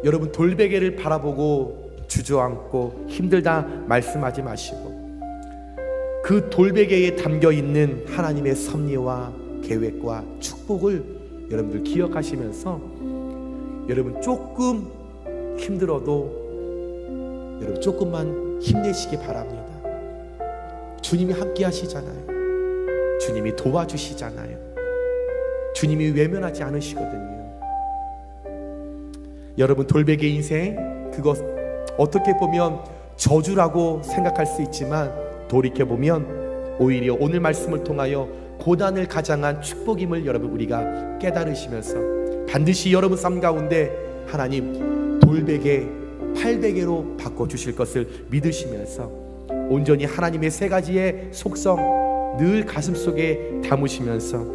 여러분 돌베개를 바라보고 주저앉고 힘들다 말씀하지 마시고 그 돌베개에 담겨있는 하나님의 섭리와 계획과 축복을 여러분들 기억하시면서 여러분 조금 힘들어도 여러분 조금만 힘내시기 바랍니다. 주님이 함께 하시잖아요. 주님이 도와주시잖아요. 주님이 외면하지 않으시거든요. 여러분 돌베개 인생 그것 어떻게 보면 저주라고 생각할 수 있지만 돌이켜보면 오히려 오늘 말씀을 통하여 고난을 가장한 축복임을 여러분 우리가 깨달으시면서 반드시 여러분 삶 가운데 하나님 돌베개 8베개로 바꿔주실 것을 믿으시면서 온전히 하나님의 세 가지의 속성 늘 가슴속에 담으시면서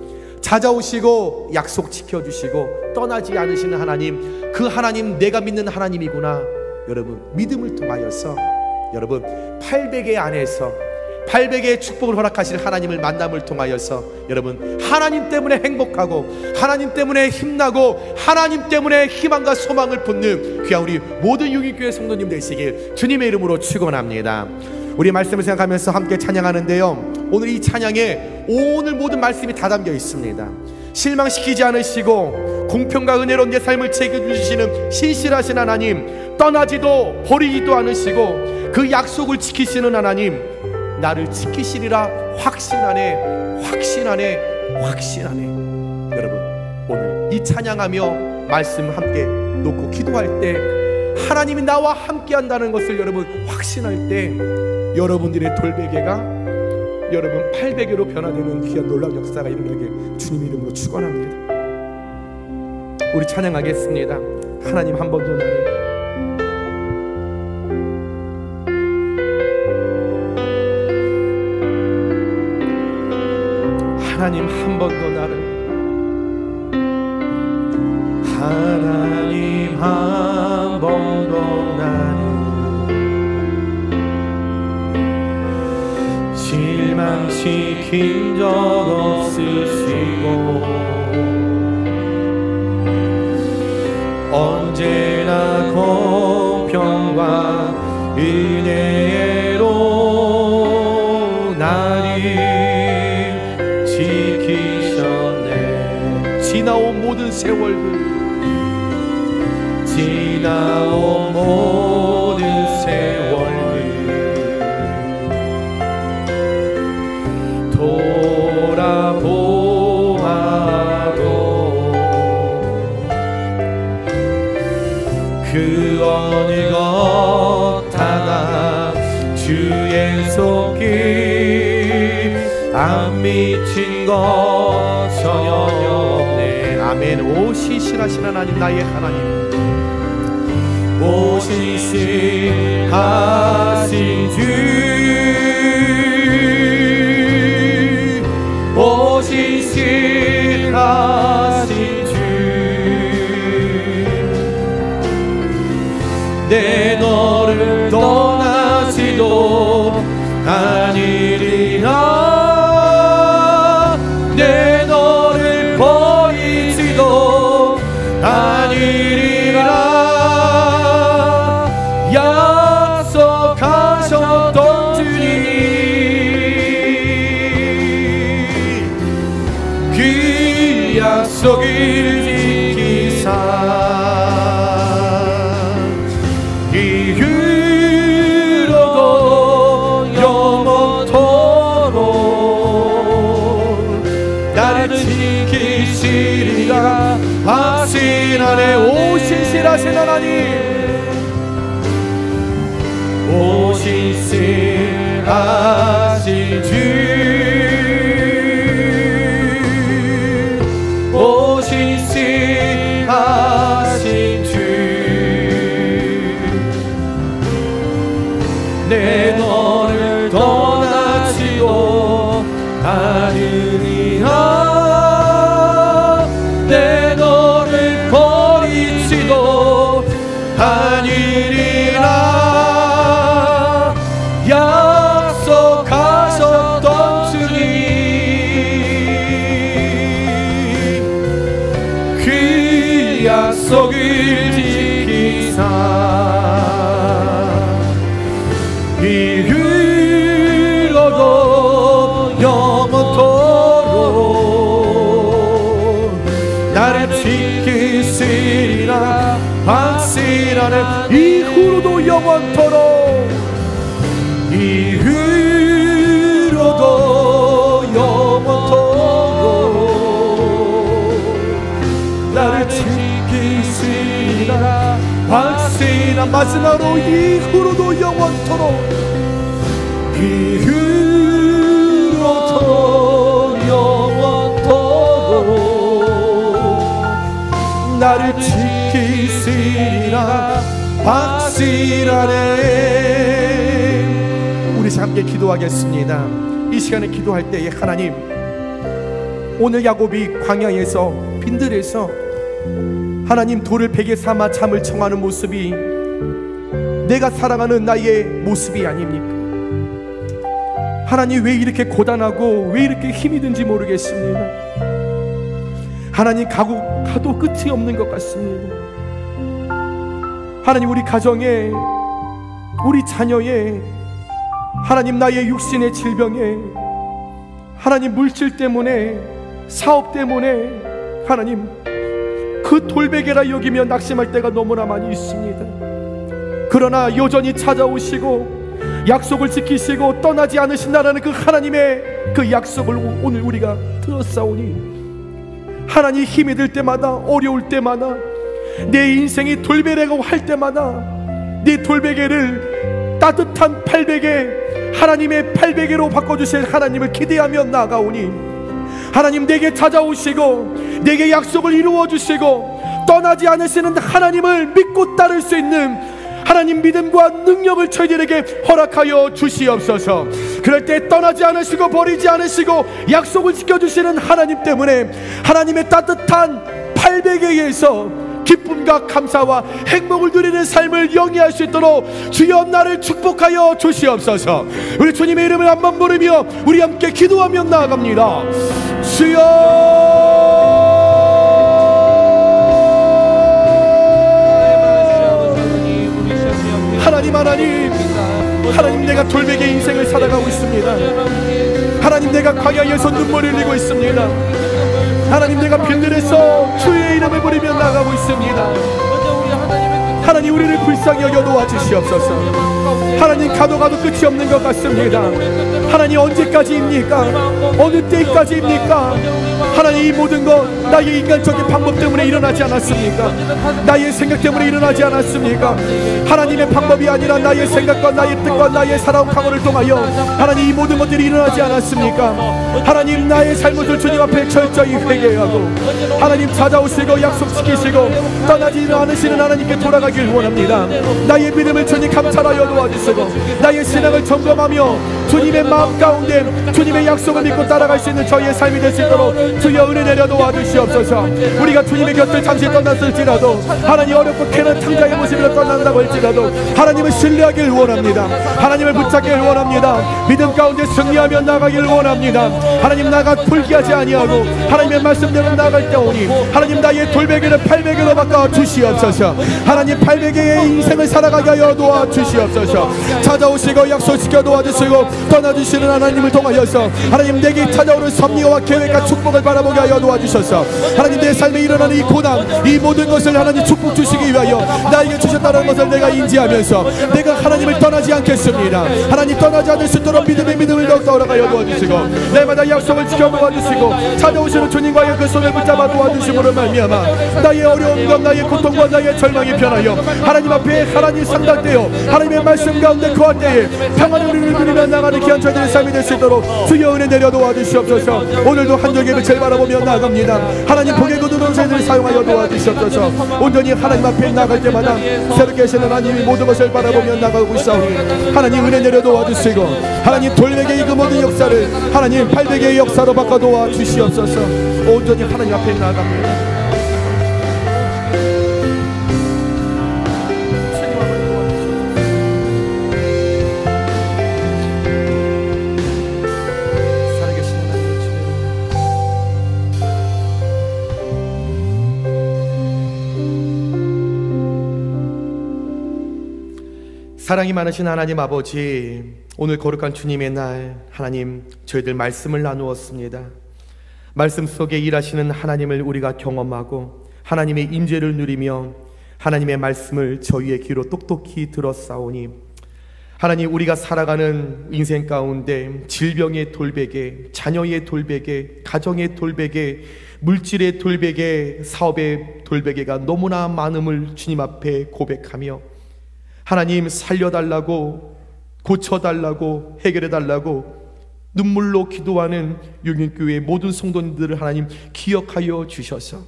찾아오시고 약속 지켜주시고 떠나지 않으시는 하나님, 그 하나님 내가 믿는 하나님이구나. 여러분 믿음을 통하여서 여러분 800의 안에서 800의 축복을 허락하실 하나님을 만남을 통하여서 여러분 하나님 때문에 행복하고 하나님 때문에 힘나고 하나님 때문에 희망과 소망을 붙는 귀한 우리 모든 용인교회 성도님 되시길 주님의 이름으로 축원합니다. 우리 말씀을 생각하면서 함께 찬양하는데요, 오늘 이 찬양에 오늘 모든 말씀이 다 담겨 있습니다. 실망시키지 않으시고 공평과 은혜로 내 삶을 책임지시는 신실하신 하나님, 떠나지도 버리지도 않으시고 그 약속을 지키시는 하나님, 나를 지키시리라 확신하네, 확신하네, 확신하네. 여러분 오늘 이 찬양하며 말씀 함께 놓고 기도할 때 하나님이 나와 함께 한다는 것을 여러분 확신할 때 여러분들의 돌베개가 여러분 8베개로 변화되는 귀한 놀라운 역사가 일어나게 주님 이름으로 축원합니다. 우리 찬양하겠습니다. 하나님 한 번 더 나를 하나님 한 번 더 나를 하나님 한 번 더 나를 실망시킨 적 없으시고 언제나 공평과 은혜로 나를 지키셨네. 지나온 모든 세월들, 지나온 모든 세월들 돌아보아도 그 어느 것 하나 주의 손길 안 미친 것 전혀 없네. 아멘. 오 신실하신 하나님, 나의 하나님, 오 신실하신 주, 오 신실하신 주, 내 너를 떠나지도 아니리라, 내 너를 버리지도 아니리라. 약속하셨던 주님이 그 약속을 지키사 이후로도 영원토록 나를 지키시리라 하신 하네. 오 신실하신 하나님, 오 신실하신 주, 그 약속을 지키사 이후로도 영원토록 나를 지키시리라 확신하네. 이후로도 영원토록 이후로도 영원토록 나를 지키시리라 확신한. 마지막으로 이후로도 영원토록 이후로도 영원토록 나를 지키시리라 확신하네. 우리 함께 기도하겠습니다. 이 시간에 기도할 때에 하나님, 오늘 야곱이 광야에서 빈들에서 하나님 돌을 베개 삼아 잠을 청하는 모습이 내가 사랑하는 나의 모습이 아닙니까? 하나님, 왜 이렇게 고단하고 왜 이렇게 힘이 든지 모르겠습니다. 하나님, 가도 끝이 없는 것 같습니다. 하나님, 우리 가정에, 우리 자녀의, 하나님, 나의 육신의 질병에, 하나님, 물질 때문에, 사업 때문에, 하나님, 그 돌베개라 여기며 낙심할 때가 너무나 많이 있습니다. 그러나 여전히 찾아오시고 약속을 지키시고 떠나지 않으신다라는 그 하나님의 그 약속을 오늘 우리가 들었사오니, 하나님, 힘이 들 때마다, 어려울 때마다, 내 인생이 돌베개라고 할 때마다 네 돌베개를 따뜻한 팔베개, 하나님의 팔베개로 바꿔주실 하나님을 기대하며 나아가오니, 하나님, 내게 찾아오시고 내게 약속을 이루어주시고 떠나지 않으시는 하나님을 믿고 따를 수 있는 하나님 믿음과 능력을 저희들에게 허락하여 주시옵소서. 그럴 때 떠나지 않으시고 버리지 않으시고 약속을 지켜주시는 하나님 때문에 하나님의 따뜻한 팔베개에서 기쁨과 감사와 행복을 누리는 삶을 영위할 수 있도록 주여 나를 축복하여 주시옵소서. 우리 주님의 이름을 한번 부르며 우리 함께 기도하며 나아갑니다. 주여, 하나님, 내가 돌베개 인생을 살아가고 있습니다. 하나님, 내가 광야에서 눈물을 흘리고 있습니다. 하나님, 내가 빈들에서 주의 이름을 부르며 나가고 있습니다. 하나님, 우리를 불쌍히 여겨 도와주시옵소서. 하나님, 가도 끝이 없는 것 같습니다. 하나님, 언제까지입니까? 어느 때까지입니까? 하나님, 이 모든 것 나의 인간적인 방법 때문에 일어나지 않았습니까? 나의 생각 때문에 일어나지 않았습니까? 하나님의 방법이 아니라 나의 생각과 나의 뜻과 나의 살아온 강호를 통하여 하나님, 이 모든 것들이 일어나지 않았습니까? 하나님, 나의 잘못을 주님 앞에 철저히 회개하고 하나님 찾아오시고 약속시키시고 떠나지 않으시는 하나님께 돌아가길 원합니다. 나의 믿음을 주님 감찰하여 도와주시고 나의 신앙을 점검하며 주님의 마음 가운데 주님의 약속을 믿고 따라갈 수 있는 저희의 삶이 될 수 있도록 주여 은혜 내려 도와주시옵소서. 우리가 주님의 곁을 잠시 떠났을지라도 하나님, 어렵고 캐는 창자의 모습으로 떠난다고 할지라도 하나님을 신뢰하길 원합니다. 하나님을 붙잡길 원합니다. 믿음 가운데 승리하며 나가길 원합니다. 하나님, 나가 불기하지 아니하고 하나님의 말씀대로 나갈 때 오니 하나님, 나의 돌베개를 팔베개로 바꿔 주시옵소서. 하나님, 팔베개의 인생을 살아가게 하여 도와주시옵소서. 찾아오시고 약속시켜 도와주시고 떠나주시는 하나님을 통하여서 하나님, 내게 찾아오는 섭리와 계획과 축복을 바라보게 하여 도와주셔서 하나님, 내 삶에 일어나는 이 고난, 이 모든 것을 하나님 축복 주시기 위하여 나에게 주셨다는 것을 내가 인지하면서 내가 하나님을 떠나지 않겠습니다. 하나님, 떠나지 않을 수 있도록 믿음을 더욱더 허락하여 도와주시고 날마다 약속을 지켜 도와주시고 찾아오시는 주님과의 그 손을 붙잡아 도와주심으로 말미암아 나의 어려움과 나의 고통과 나의 절망이 변하여 하나님 앞에 하나님 상달되어 하나님의 말씀 가운데 거할 때에 평안의 우리를 누리며 나가는 귀한 저희들의 삶이 될 수 있도록 주여 은혜 내려 도와주시옵소서. 오늘도 한적의 빛을 바라보며 나갑니다. 하나님, 복의 거두는 저희들을 사용하여 도와주시옵소서. 온전히 하나님 앞에 나갈 때마다 새롭게 하시는 하나님이 모든 것을 바라보며 나가고 있사오니 하나님, 은혜 내려 도와주시고 하나님, 돌베개의 그 모든 역사를 하나님 팔베개의 역사로 바꿔 도와주시옵소서. 온전히 하나님 앞에 나갑니다. 사랑이 많으신 하나님 아버지, 오늘 거룩한 주님의 날 하나님, 저희들 말씀을 나누었습니다. 말씀 속에 일하시는 하나님을 우리가 경험하고 하나님의 임재를 누리며 하나님의 말씀을 저희의 귀로 똑똑히 들었사오니 하나님, 우리가 살아가는 인생 가운데 질병의 돌베개, 자녀의 돌베개, 가정의 돌베개, 물질의 돌베개, 사업의 돌베개가 너무나 많음을 주님 앞에 고백하며 하나님, 살려달라고, 고쳐달라고, 해결해달라고 눈물로 기도하는 용인교회 모든 성도님들을 하나님 기억하여 주셔서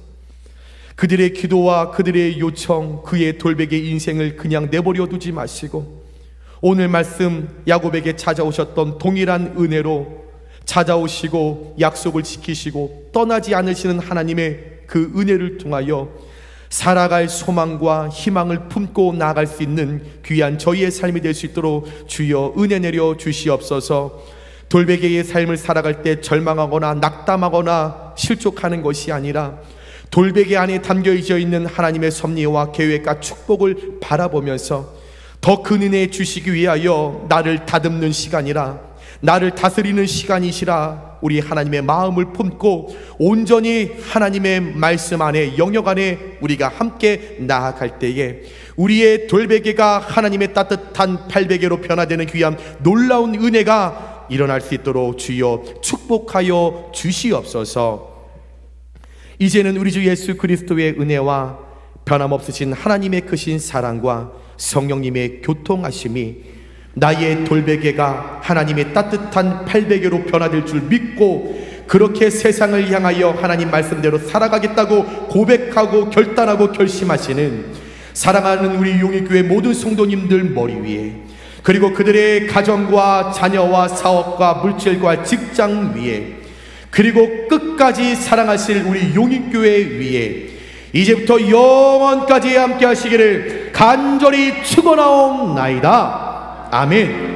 그들의 기도와 그들의 요청, 그의 돌베개 인생을 그냥 내버려 두지 마시고 오늘 말씀 야곱에게 찾아오셨던 동일한 은혜로 찾아오시고 약속을 지키시고 떠나지 않으시는 하나님의 그 은혜를 통하여 살아갈 소망과 희망을 품고 나아갈 수 있는 귀한 저희의 삶이 될 수 있도록 주여 은혜 내려 주시옵소서. 돌베개의 삶을 살아갈 때 절망하거나 낙담하거나 실족하는 것이 아니라 돌베개 안에 담겨져 있는 하나님의 섭리와 계획과 축복을 바라보면서 더 큰 은혜 주시기 위하여 나를 다듬는 시간이라, 나를 다스리는 시간이시라 우리 하나님의 마음을 품고 온전히 하나님의 말씀 안에, 영역 안에 우리가 함께 나아갈 때에 우리의 돌베개가 하나님의 따뜻한 팔베개로 변화되는 귀한 놀라운 은혜가 일어날 수 있도록 주여 축복하여 주시옵소서. 이제는 우리 주 예수 그리스도의 은혜와 변함없으신 하나님의 크신 사랑과 성령님의 교통하심이 나의 돌베개가 하나님의 따뜻한 팔베개로 변화될 줄 믿고 그렇게 세상을 향하여 하나님 말씀대로 살아가겠다고 고백하고 결단하고 결심하시는 사랑하는 우리 용인교회 모든 성도님들 머리 위에, 그리고 그들의 가정과 자녀와 사업과 물질과 직장 위에, 그리고 끝까지 사랑하실 우리 용인교회 위에 이제부터 영원까지 함께 하시기를 간절히 축원하옵나이다. 아멘.